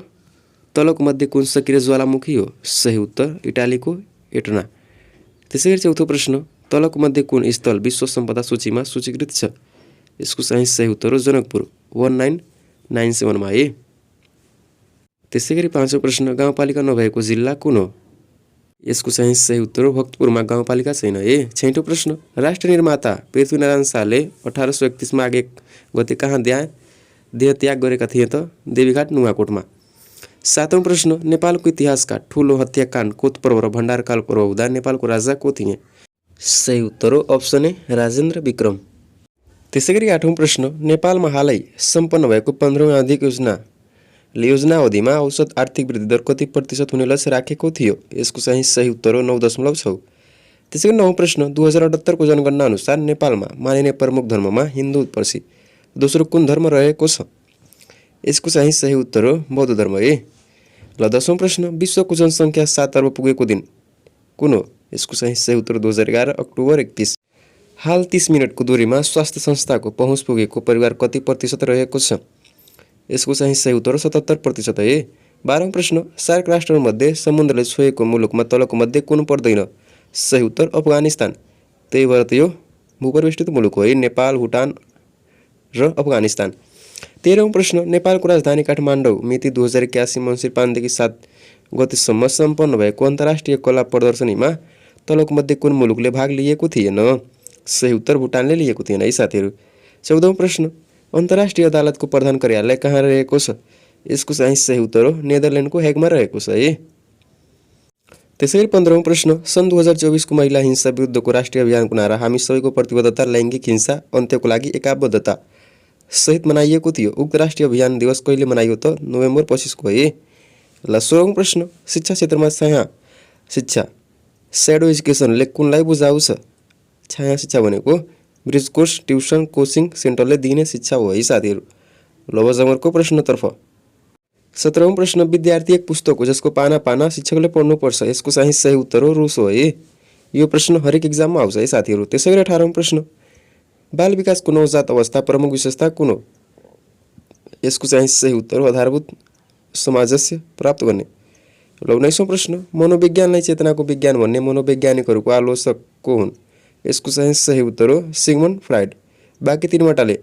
तलको मध्ये कुन सक्रिय ज्वालामुखी हो? सही उत्तर इटालीको एटना। त्यसै गरी चौथो प्रश्न, तलको मध्ये कुन स्थल विश्व सम्पदा सूचीमा सूचीकृत छ? यसको चाहिँ सही उत्तर हो जनकपुर 1997 मा है। त्यसै गरी पाँचौं प्रश्न, गाउँपालिका नभएको जिल्ला कुन हो? यसको चाहिँ सही उत्तर हो भक्तपुरमा गाउँपालिका छैन है। छैटौं प्रश्न, राष्ट्र निर्माता पृथ्वीनारायण शाहले 1831 माघ 1 गते कहाँ देह त्याग गरेका थिए त? देवीघाट नुवाकोटमा। सातौं प्रश्न, नेपालको इतिहासका ठुलो हत्याकाण्ड कोत पर्व र भण्डारकाल पर्व हुँदा नेपालको राजा को थिए? सही उत्तर हो अप्सन ए राजेन्द्र विक्रम। त्यसै गरी आठौं प्रश्न, नेपालमा हालै सम्पन्न भएको 15औं आर्थिक योजना अवधिमा औसत आर्थिक वृद्धि दर कति प्रतिशत हुने लक्ष्य राखेको थियो? यसको चाहिँ सही उत्तर हो 9.6। त्यसै गरी नवौं प्रश्न, 2078 को जनगणना अनुसार नेपालमा मानिने प्रमुख धर्ममा हिन्दू पछि दोस्रो कुन धर्म रहेको छ? यसको चाहिँ सही उत्तर हो बौद्ध धर्म है। ल 10औं प्रश्न, विश्वको जनसङ्ख्या 7 अर्ब पुगेको दिन कुन हो? यसको चाहिँ सही उत्तर 2011 अक्टोबर 31। हाल 30 मिनटको दूरीमा स्वास्थ्य संस्थाको पहुँच पुगेको परिवार कति प्रतिशत रहेको छ? यसको चाहिँ सही उत्तर 77% है। 12औं प्रश्न, सार्क राष्ट्रहरूमध्ये समुद्रले छोएको मुलुकमा तलको मध्ये कुन पर्दैन? सही उत्तर अफगानिस्तान। त्यही भएर त यो भूपरिवेष्टित मुलुक हो है, नेपाल, भुटान र अफगानिस्तान। 13औं प्रश्न, नेपालको राजधानी काठमाडौँ मिति 2081 मङ्सिर 5 देखि 7 गतेसम्म सम्पन्न भएको अन्तर्राष्ट्रिय कला प्रदर्शनीमा तलको मध्ये कुन मुलुकले भाग लिएको थिएन? सही उत्तर भुटानले लिएको थिएन है साथीहरू। 14औं प्रश्न, अन्तर्राष्ट्रिय अदालतको प्रधान कार्यालय कहाँ रहेको छ? यसको चाहिँ सही उत्तर हो नेदरल्यान्डको हेगमा रहेको छ है। त्यसैगरी 15औं प्रश्न, सन् 2024 को महिला हिंसा विरुद्धको राष्ट्रिय अभियानको नारा हामी सबैको प्रतिबद्धता लैङ्गिक हिंसा अन्त्यको लागि एकाबद्धता सहित मनाइएको थियो। उक्त राष्ट्रिय अभियान दिवस कहिले मनाइयो त? नोभेम्बर 25 को है। ल 16औं प्रश्न, शिक्षा क्षेत्रमा छाया शिक्षा स्याडो एजुकेसनले कुनलाई बुझाउँछ? छाया शिक्षा भनेको ब्रिज कोर्स, ट्युसन, कोचिङ सेन्टरले दिने शिक्षा हो है साथीहरू। ल जमरको प्रश्नतर्फ। 17औं प्रश्न, विद्यार्थी एक पुस्तक हो जसको पाना पाना शिक्षकले पढ्नुपर्छ। यसको चाहिँ सही उत्तर हो रुस हो है। यो प्रश्न हरेक एक्जाममा आउँछ है साथीहरू। त्यसै गरी 18औं प्रश्न, बाल विकासको नवजात अवस्था प्रमुख विशेषता कुन हो? यसको चाहिँ सही उत्तर हो आधारभूत सामञ्जस्य प्राप्त गर्ने। ल 19औं प्रश्न, मनोविज्ञानलाई चेतनाको विज्ञान भन्ने मनोवैज्ञानिकहरूको आलोचक को हुन्? यसको चाहिँ सही उत्तर हो सिगमन्ड फ्राइड। बाँकी तीनवटाले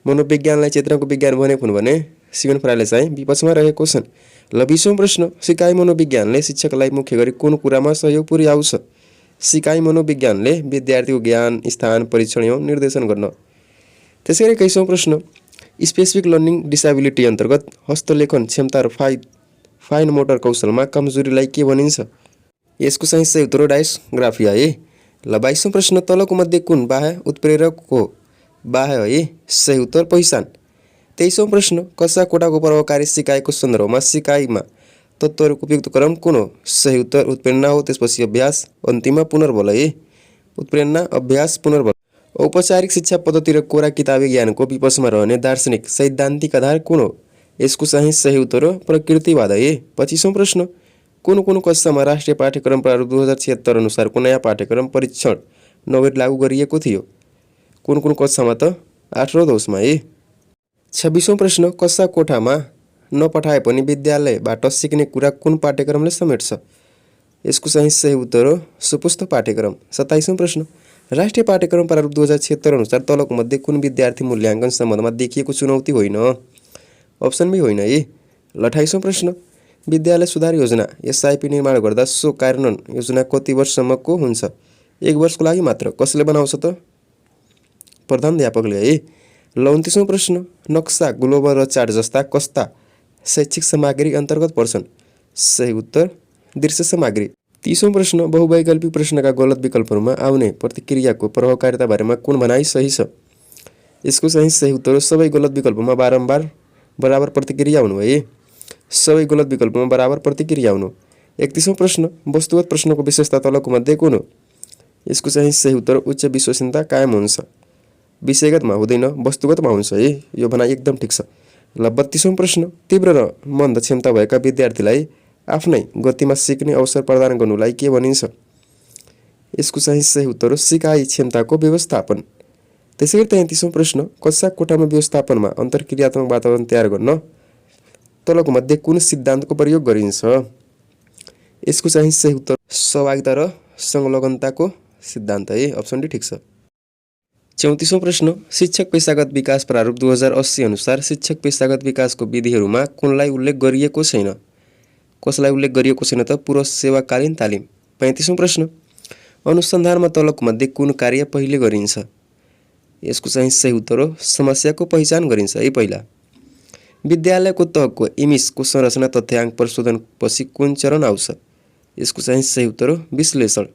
मनोविज्ञानलाई चेतनाको विज्ञान भनेको हुन् भने सिगमन्ड फ्राइडले चाहिँ विपक्षमा रहेको छन्। ल 20औं प्रश्न, सिकाइ मनोविज्ञानले शिक्षकलाई मुख्य गरी कुन कुरामा सहयोग पुर्याउँछ? सिकाइ मनोविज्ञानले विद्यार्थीको ज्ञान, स्थान, परीक्षण एवं निर्देशन गर्न। त्यसै गरी 21औं प्रश्न, स्पेसिफिक लर्निङ डिसेबिलिटी अन्तर्गत हस्तलेखन क्षमता र फाइन मोटर कौशलमा कमजोरीलाई के भनिन्छ? यसको चाहिँ सही उत्तर हो डायस्ग्राफिया है। ल 22औं प्रश्न, तलको मध्ये कुन बाह्य उत्प्रेरक हो? बाह्य है, सही उत्तर पहिचान। 23औं प्रश्न, कक्षा कोठाको प्रभावकारी सिकाइको सन्दर्भमा सिकाइमा तत्त्वहरूको उपयुक्त क्रम कुन हो? सही उत्तर उत्प्रेरणा हो, त्यसपछि अभ्यास, अन्तिममा पुनर्बल है। उत्प्रेरणा, अभ्यास, पुनर्बल। औपचारिक शिक्षा पद्धति र कोरा किताबी ज्ञानको विपक्षमा रहने दार्शनिक सैद्धान्तिक आधार कुन हो? यसको चाहिँ सही उत्तर हो प्रकृतिवाद है। 25औं प्रश्न, कुन कुन कक्षामा राष्ट्रिय पाठ्यक्रम प्रारूप 2076 अनुसारको नयाँ पाठ्यक्रम परीक्षण नगरी लागू गरिएको थियो? कुन कुन कक्षामा त? 8 र 10 मा है। 26औं प्रश्न, कक्षा कोठामा नपठाए पनि विद्यालयबाट सिक्ने कुरा कुन पाठ्यक्रमले समेट्छ? यसको चाहिँ सही उत्तर हो सुपुस्त पाठ्यक्रम। 27औं प्रश्न, राष्ट्रिय पाठ्यक्रम प्रारूप 2076 अनुसार तलको मध्ये कुन विद्यार्थी मूल्याङ्कन सम्बन्धमा देखिएको चुनौती होइन? अप्सन बी होइन है। ल 28औं प्रश्न, विद्यालय सुधार योजना एसआइपी निर्माण गर्दा सो कार्यान्वयन योजना कति वर्षसम्मको हुन्छ? 1 वर्षको लागि मात्र। कसले बनाउँछ त? प्रधानाध्यापकले है। ल 29औं प्रश्न, नक्सा, ग्लोबल र चार्ट जस्ता कस्ता शैक्षिक सामग्री अन्तर्गत पर्छन्? सही उत्तर दृश्य सामग्री। 30औं प्रश्न, बहुवैकल्पिक प्रश्नका गलत विकल्पहरूमा आउने प्रतिक्रियाको प्रभावकारिता बारेमा कुन भनाइ सही छ? यसको चाहिँ सही उत्तर सबै गलत विकल्पमा बारम्बार बराबर प्रतिक्रिया हुनु है। सबै गलत विकल्पमा बराबर प्रतिक्रिया हुनु। 31औं प्रश्न, वस्तुगत प्रश्नको विशेषता तलको मध्ये कुन हो? यसको चाहिँ सही उत्तर उच्च विश्वसनीयता कायम हुन्छ। विषयगतमा हुँदैन, वस्तुगतमा हुन्छ है। यो भनाइ एकदम ठिक छ। ल 32औं प्रश्न, तीव्र र मन्द क्षमता भएका विद्यार्थीलाई आफ्नै गतिमा सिक्ने अवसर प्रदान गर्नुलाई के भनिन्छ? यसको चाहिँ सही उत्तर हो सिकाइ क्षमताको व्यवस्थापन। त्यसैगरी 33औं प्रश्न, कक्षा कोठामा व्यवस्थापनमा अन्तर्क्रियात्मक वातावरण तयार गर्न तलको मध्ये कुन सिद्धान्तको प्रयोग गरिन्छ? यसको चाहिँ सही उत्तर सहभागिता र संलग्नताको सिद्धान्त है, अप्सन डी ठिक छ। 34औं प्रश्न, शिक्षक पेशागत विकास प्रारूप 2080 अनुसार शिक्षक पेशागत विकासको विधिहरूमा कुनलाई उल्लेख गरिएको छैन? कसलाई उल्लेख गरिएको छैन त? पूर्व सेवाकालीन तालिम। 35औं प्रश्न, अनुसन्धानमा तलको मध्ये कुन कार्य पहिले गरिन्छ? यसको चाहिँ सही उत्तर हो समस्याको पहिचान गरिन्छ है पहिला। विद्यालयको तहको इमिसको संरचना तथ्याङ्क प्रशोधनपछि कुन चरण आउँछ? यसको चाहिँ सही उत्तर हो विश्लेषण।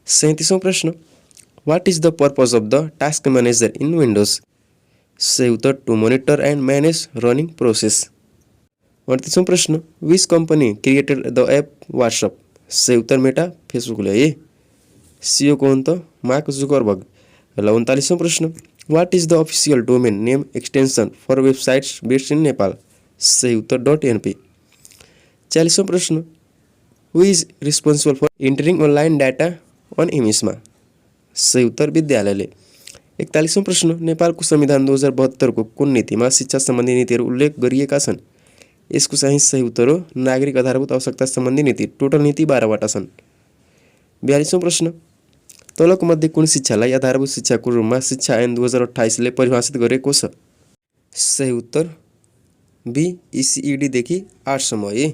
37औं प्रश्न, what is the purpose of the task manager in Windows? सही उत्तर to monitor and manage running process. 38औं प्रश्न, which company created the app WhatsApp? सही उत्तर मेटा, फेसबुकले है। सिओ को हुन् त मार्क जुकरबर्ग। ल 39औं प्रश्न, what is the official domain name extension for websites based in Nepal? सही उत्तर .np। 40औं प्रश्न, who is responsible for entering online data on इमेजमा? सही उत्तर विद्यालयले। 41औं प्रश्न, नेपालको संविधान 2072 को कुन नीतिमा शिक्षा सम्बन्धी नीतिहरू उल्लेख गरिएका छन्? यसको चाहिँ सही उत्तर हो नागरिक आधारभूत आवश्यकता सम्बन्धी नीति। टोटल नीति 12वटा छन्। 42औं प्रश्न, तलको मध्ये कुन शिक्षालाई आधारभूत शिक्षाको रूपमा शिक्षा ऐन 2028 ले परिभाषित गरेको छ? सही उत्तर बी ECED देखि 8 सम्म है।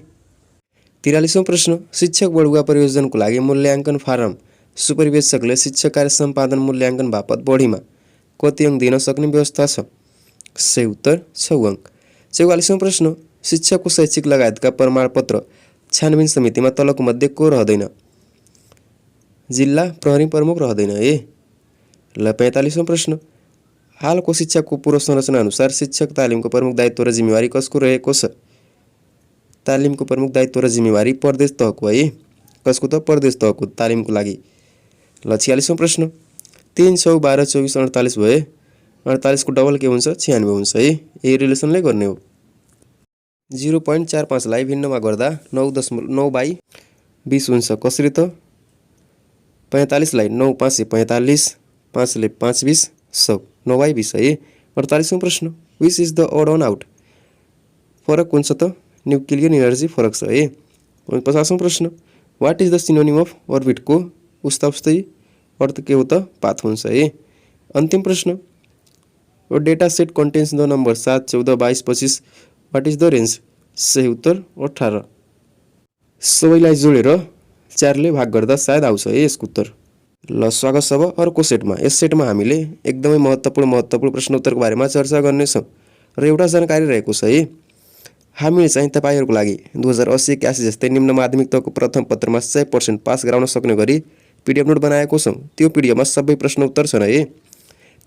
43औं प्रश्न, शिक्षक बढुवा परियोजनको लागि मूल्याङ्कन फारम सुपरिवेक्षकले शिक्षक कार्य सम्पादन मूल्याङ्कन बापत बढीमा कति अङ्क दिन सक्ने व्यवस्था छ? सही उत्तर 6 अङ्क। 44औं प्रश्न, शिक्षकको शैक्षिक लगायतका प्रमाणपत्र छानबिन समितिमा तलको मध्ये को रहँदैन? जिल्ला प्रहरी प्रमुख रहँदैन है। ल 45औं प्रश्न, हालको शिक्षाको पूर्व संरचना अनुसार शिक्षक तालिमको प्रमुख दायित्व र जिम्मेवारी कसको रहेको छ? तालिमको प्रमुख दायित्व र जिम्मेवारी प्रदेश तहको है। कसको त? प्रदेश तहको तालिमको लागि। ल 46औं प्रश्न, 3 6 12 24 48 भए 48 को डबल के हुन्छ? 96 हुन्छ है। यही रिलेसनले गर्ने हो। 0.45 लाई भिन्नमा गर्दा 9/20 हुन्छ। कसरी त? 45 लाई 9 5 45 5 ले 5 20 100 9/20 है। 48औं प्रश्न, which is the odd one out? फरक कुन छ त? न्युक्लियर इनर्जी फरक छ है। 50औं प्रश्न, what is the synonym of अर्बिटको उस्ताउस्तै अर्थ के हो त? पाथ हुन्छ है। अन्तिम प्रश्न, data set contains the number 7 14 22 25 what is the range? सही उत्तर 18। सबैलाई जोडेर 4 ले भाग गर्दा सायद आउँछ है यसको उत्तर। ल स्वागत छ अब अर्को सेटमा। यस सेटमा हामीले एकदमै महत्त्वपूर्ण प्रश्न उत्तरको बारेमा चर्चा गर्नेछौँ र एउटा जानकारी रहेको छ है। हामीले चाहिँ तपाईहरुको लागि 2080 81 जस्तै निम्न माध्यमिक तहको प्रथम पत्रमा 100% पास गराउन सक्ने गरी PDF नोट बनाएको छौँ। त्यो PDF मा सबै प्रश्न उत्तर छन् है।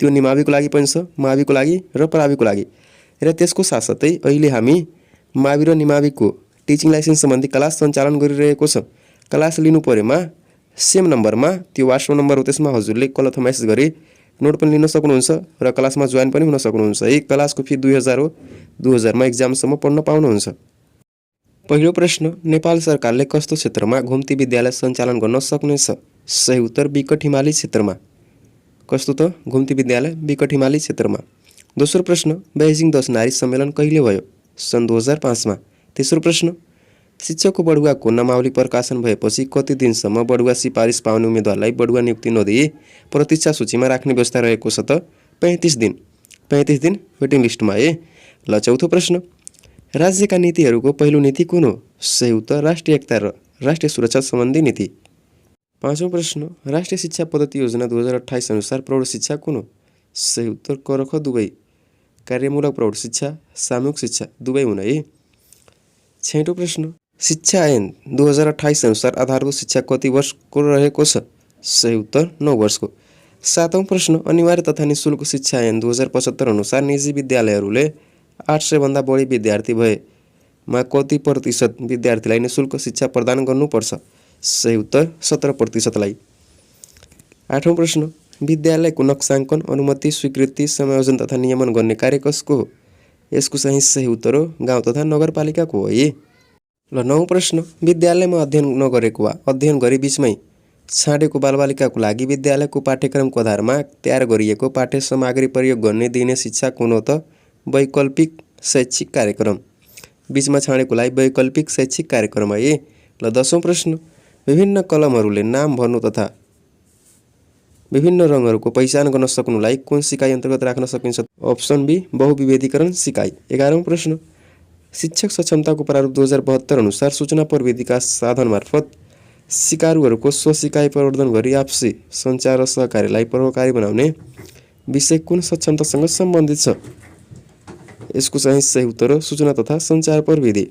त्यो निमाविको लागि पनि छ, माविको लागि र प्राविको लागि। र त्यसको साथसाथै अहिले हामी मावि र निमाविको टिचिङ लाइसेन्स सम्बन्धी क्लास सञ्चालन गरिरहेको छ। क्लास लिनु परेमा सेम नम्बरमा त्यो WhatsApp नम्बर हो, त्यसमा हजुरले कल अथवा मेसेज गरी नोट पनि लिन सक्नुहुन्छ र क्लासमा जोइन पनि हुन सक्नुहुन्छ है। क्लासको फी 2000 हो। 2000 मा एक्जामसम्म पढ्न पाउनुहुन्छ। पहिलो प्रश्न, नेपाल सरकारले कस्तो क्षेत्रमा घुम्ती विद्यालय सञ्चालन गर्न सक्नेछ? सही उत्तर विकट हिमाली क्षेत्रमा। कस्तो त? घुम्ती विद्यालय विकट हिमाली क्षेत्रमा। दोस्रो प्रश्न, बेइजिङ 10 नारी सम्मेलन कहिले भयो? सन् 2005 मा। तेस्रो प्रश्न, शिक्षकको बढुवाको नामावली प्रकाशन भएपछि कति दिनसम्म बढुवा सिफारिस पाउने उम्मेदवारलाई बढुवा नियुक्ति नदिई प्रतीक्षा सूचीमा राख्ने व्यवस्था रहेको छ त? 35 दिन। 35 दिन वेटिङ लिस्टमा है। ल चौथो प्रश्न, राज्यका नीतिहरूको पहिलो नीति कुन हो? सही उत्तर राष्ट्रिय एकता र राष्ट्रिय सुरक्षा सम्बन्धी नीति। पाँचौं प्रश्न, राष्ट्रिय शिक्षा पद्धति योजना 2028 अनुसार प्रौढ शिक्षा कुन हो? सही उत्तर क र ख दुवै। कार्यमूलक प्रौढ शिक्षा, सामूहिक शिक्षा दुवै हुन् है। छैटौं प्रश्न, शिक्षा ऐन 2028 अनुसार आधारभूत शिक्षा कति वर्षको रहेको छ? सही उत्तर 9 वर्षको। सातौं प्रश्न, अनिवार्य तथा निःशुल्क शिक्षा ऐन 2075 अनुसार निजी विद्यालयहरूले 800 भन्दा बढी विद्यार्थी भएमा कति प्रतिशत विद्यार्थीलाई निःशुल्क शिक्षा प्रदान गर्नुपर्छ? सही उत्तर 17% लाई। आठौं प्रश्न, विद्यालयको नक्साङ्कन, अनुमति, स्वीकृति, समायोजन तथा नियमन गर्ने कार्य कसको हो? यसको चाहिँ सही उत्तर हो गाउँ तथा नगरपालिकाको हो है। ल नौं प्रश्न, विद्यालयमा अध्ययन नगरेको वा अध्ययन गरी बीचमै छाडेको बालबालिकाको लागि विद्यालयको पाठ्यक्रमको आधारमा तयार गरिएको पाठ्य सामग्री प्रयोग गर्ने दिने शिक्षा कुन हो त? वैकल्पिक शैक्षिक कार्यक्रम। बीचमा छाडेको लागि वैकल्पिक शैक्षिक कार्यक्रम ए। ल 10औं प्रश्न विभिन्न कलमहरूले नाम भर्नु तथा विभिन्न रङहरूको पहिचान गर्न सक्नुलाई कुन सिकाइ अन्तर्गत राख्न सकिन्छ? Option be बहुविभेदीकरण सिकाइ। 11औं प्रश्न शिक्षक सक्षमताको प्रारूप 2072 अनुसार सूचना प्रविधिका साधन मार्फत सिकारुहरूको स्वसिकाइ प्रवर्धन गरी आपसी सञ्चार र सहकार्यलाई प्रभावकारी बनाउने विषय कुन सक्षमतासँग सम्बन्धित छ? यसको चाहिँ सही उत्तर हो सूचना तथा सञ्चार प्रविधि।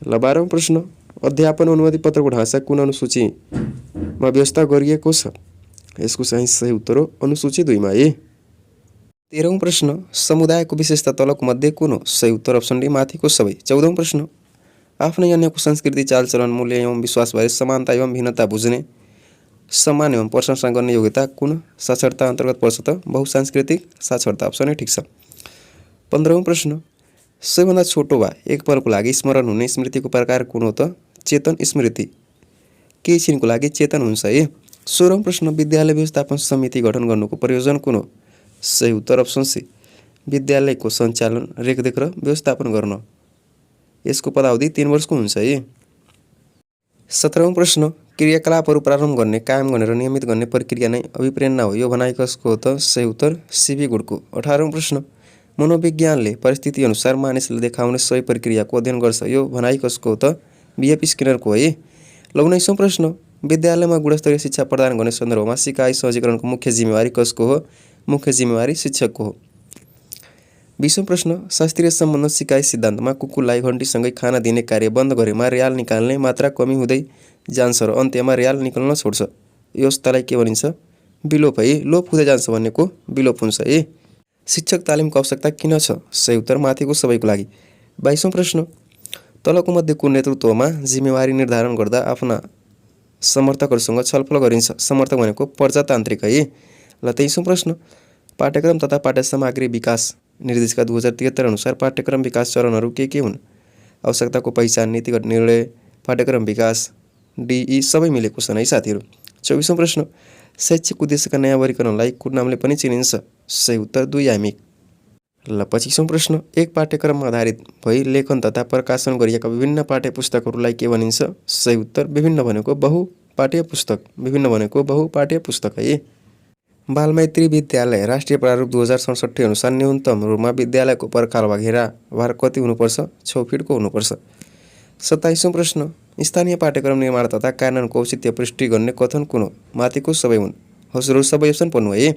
ल 12औं प्रश्न अध्यापन अनुमति पत्रको ढाँचा कुन अनुसूचीमा व्यवस्था गरिएको छ? यसको चाहिँ सही उत्तर हो अनुसूची 2 मा ए। 13औं प्रश्न समुदायको विशेषता तलको मध्ये कुन हो? सही उत्तर अप्सन डी माथिको सबै। 14औं प्रश्न आफ्नै अन्यको संस्कृति चालचलन मूल्य एवं विश्वासबारे समानता एवं भिन्नता बुझ्ने सम्मान एवं प्रशंसा गर्ने योग्यता कुन साक्षरता अन्तर्गत पर्छ त? बहुसांस्कृतिक साक्षरता अप्सन ए ठिक छ। 15औं प्रश्न सबैभन्दा छोटो वा एक पलको लागि स्मरण हुने स्मृतिको प्रकार कुन हो त? चेतन स्मृति। केही क्षणको लागि चेतन हुन्छ ए। 16औं प्रश्न विद्यालय व्यवस्थापन समिति गठन गर्नुको प्रयोजन कुन हो? सही उत्तर अप्सन सी विद्यालयको सञ्चालन रेखदेख र व्यवस्थापन गर्न। यसको पदावधि 3 वर्षको हुन्छ ए। 17औं प्रश्न क्रियाकलापहरू प्रारम्भ गर्ने कायम गर्ने र नियमित गर्ने प्रक्रिया नै अभिप्रेरणा हो यो भनाइ कसको हो त? सही उत्तर सीबी गुडको। 18औं प्रश्न मनोविज्ञानले परिस्थिति अनुसार मानिसले देखाउने सही प्रक्रियाको अध्ययन गर्छ यो भनाइ कसको हो त? बीएफ स्किनरको हो है। ल 19औं प्रश्न विद्यालयमा गुणस्तरीय शिक्षा प्रदान गर्ने सन्दर्भमा सिकाइ सहजीकरणको मुख्य जिम्मेवारी कसको हो? मुख्य जिम्मेवारी शिक्षकको हो। 20औं प्रश्न शास्त्रीय सम्बन्ध सिकाइ सिद्धान्तमा कुकुरलाई घन्टीसँगै खाना दिने कार्य बन्द गरेमा र्याल निकाल्ने मात्रा कमी हुँदै जान्छ र अन्त्यमा र्याल निकाल्न छोड्छ यो अवस्थालाई के भनिन्छ? विलोप है। लोप हुँदै जान्छ भनेको विलोप हुन्छ है। शिक्षक तालिमको आवश्यकता किन छ? सही उत्तर माथिको सबैको लागि। 22औं प्रश्न तलको मध्येको नेतृत्वमा जिम्मेवारी निर्धारण गर्दा आफ्ना समर्थकहरूसँग छलफल गरिन्छ। समर्थक भनेको प्रजातान्त्रिक है। ल 23औं प्रश्न पाठ्यक्रम तथा पाठ्य सामग्री विकास निर्देशिका 2073 अनुसार पाठ्यक्रम विकास चरणहरू के हुन्? आवश्यकताको पहिचान, नीतिगत निर्णय, पाठ्यक्रम विकास डी सबै मिलेको छन् है साथीहरू। 24औं प्रश्न शैक्षिक उद्देश्यका नयाँ वर्गीकरणलाई कुन नामले पनि चिनिन्छ? सही उत्तर द्विआयामिक। ल 25औं प्रश्न एक पाठ्यक्रममा आधारित भई लेखन तथा प्रकाशन गरिएका विभिन्न पाठ्य पुस्तकहरूलाई के भनिन्छ? सही उत्तर विभिन्न भनेको बहुपाठ्य पुस्तक। विभिन्न भनेको बहुपाठ्य पुस्तक है। बालमैत्री विद्यालय राष्ट्रिय प्रारूप 2067 अनुसार न्यूनतम रूपमा विद्यालयको पर्खाल वा घेराभार कति हुनुपर्छ? 6 फिटको हुनुपर्छ। 27औं प्रश्न स्थानीय पाठ्यक्रम निर्माण तथा कार्यान्वयनको औचित्य पुष्टि गर्ने कथन कुन हो? माथिको सबै हुन्। हजुरहरू सबै अप्सन पढ्नु है।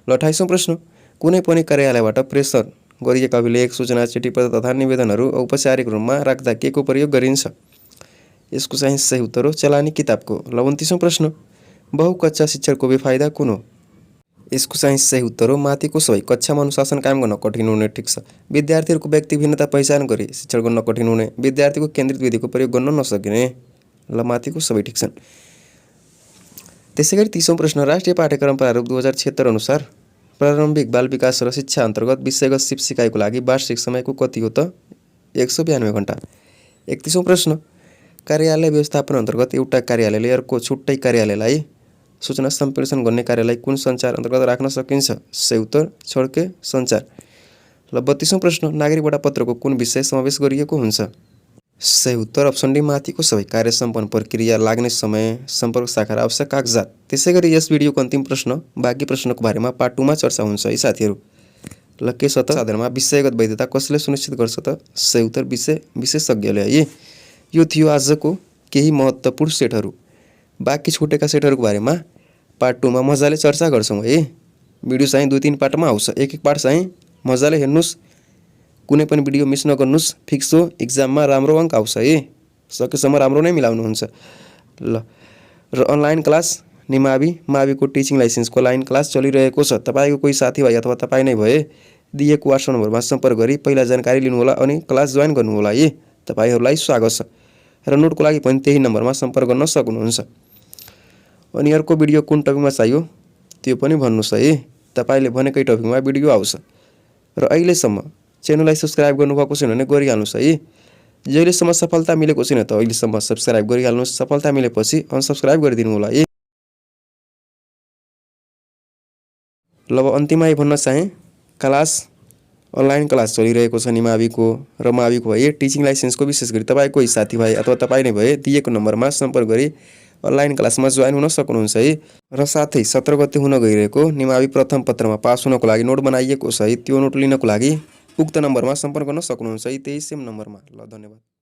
ल 28औं प्रश्न कुनै पनि कार्यालयबाट प्रेषण गरिएका अभिलेख, सूचना, चिठीपत्र तथा निवेदनहरू औपचारिक रूपमा राख्दा के को प्रयोग गरिन्छ? यसको चाहिँ सही उत्तर हो चलानी किताबको। ल 29औं प्रश्न बहुकक्षा शिक्षकको बेफाइदा कुन हो? यसको चाहिँ सही उत्तर हो माथिको सबै। कक्षामा अनुशासन कायम गर्न कठिन हुने ठिक छ। विद्यार्थीहरूको व्यक्ति भिन्नता पहिचान गरी शिक्षण गर्न कठिन हुने। विद्यार्थीको केन्द्रित विधिको प्रयोग गर्न नसकिने। ल माथिको सबै ठिक छन्। त्यसैगरी 30औं प्रश्न राष्ट्रिय पाठ्यक्रम प्रारूप 2076 अनुसार प्रारम्भिक बाल विकास र शिक्षा अन्तर्गत विषयगत सिप सिकाइको लागि वार्षिक समयको कति हो त? 192 घण्टा। 31औं प्रश्न कार्यालय व्यवस्थापन अन्तर्गत एउटा कार्यालयले अर्को छुट्टै कार्यालयलाई सूचना सम्प्रेषण गर्ने कार्यलाई कुन सञ्चार अन्तर्गत राख्न सकिन्छ? सही उत्तर छड्के सञ्चार। ल 32औं प्रश्न नागरिक बडापत्रको कुन विषय समावेश गरिएको हुन्छ? सही उत्तर अप्सन डी माथिको सबै। कार्य सम्पन्न प्रक्रिया, लाग्ने समय, सम्पर्क शाखा र आवश्यक कागजात। त्यसैगरी यस भिडियोको अन्तिम प्रश्न बाँकी प्रश्नको बारेमा पार्ट 2 मा चर्चा हुन्छ है साथीहरू। ल के छ त साधनमा विषयगत वैधता कसले सुनिश्चित गर्छ त? सही उत्तर विशेषज्ञले है। यो थियो आजको केही महत्त्वपूर्ण सेटहरू। बाँकी छुटेका सेटहरूको बारेमा पार्ट 2 मा मजाले चर्चा गर्छौँ है। भिडियो चाहिँ 2-3 पार्टमा आउँछ। एक पार्ट चाहिँ मजाले हेर्नुस्, कुनै पनि भिडियो मिस नगर्नुस्। फिक्स हो एक्जाममा राम्रो अङ्क आउँछ है। सकेसम्म राम्रो नै मिलाउनुहुन्छ। ल र अनलाइन क्लास माविको टिचिङ लाइसेन्सको लाइन क्लास चलिरहेको छ। तपाईँको कोही साथीभाइ अथवा तपाईँ नै भए दिएको वाट्सएप नम्बरमा सम्पर्क गरी पहिला जानकारी लिनुहोला अनि क्लास जोइन गर्नुहोला है। तपाईँहरूलाई स्वागत छ र नोटको लागि पनि त्यही नम्बरमा सम्पर्क गर्न सक्नुहुन्छ। अनि अर्को भिडियो कुन टपिकमा चाहियो त्यो पनि भन्नुहोस् है। तपाईँले भनेकै टपिकमा भिडियो आउँछ। र अहिलेसम्म च्यानललाई सब्स्क्राइब गर्नुभएको छैन भने गरिहाल्नुहोस् है। जहिलेसम्म सफलता मिलेको छैन त अहिलेसम्म सब्स्क्राइब गरिहाल्नुहोस्। सफलता मिलेपछि अनसब्स्क्राइब गरिदिनु होला है। ल अब अन्तिममा भन्न चाहे क्लास अनलाइन क्लास चलिरहेको छ निमाविको र माविको भए टिचिङ लाइसेन्सको विशेष गरी तपाईँ कोही साथीभाइ अथवा तपाईँ नै भए दिएको नम्बरमा सम्पर्क गरी अनलाइन क्लासमा जोइन हुन सक्नुहुन्छ है। र साथै 17 गते हुन गइरहेको निमावि प्रथम पत्रमा पास हुनको लागि नोट बनाइएको छ है। त्यो नोट लिनको लागि उक्त नम्बरमा सम्पर्क गर्न सक्नुहुन्छ है, त्यही सेम नम्बरमा। ल, धन्यवाद।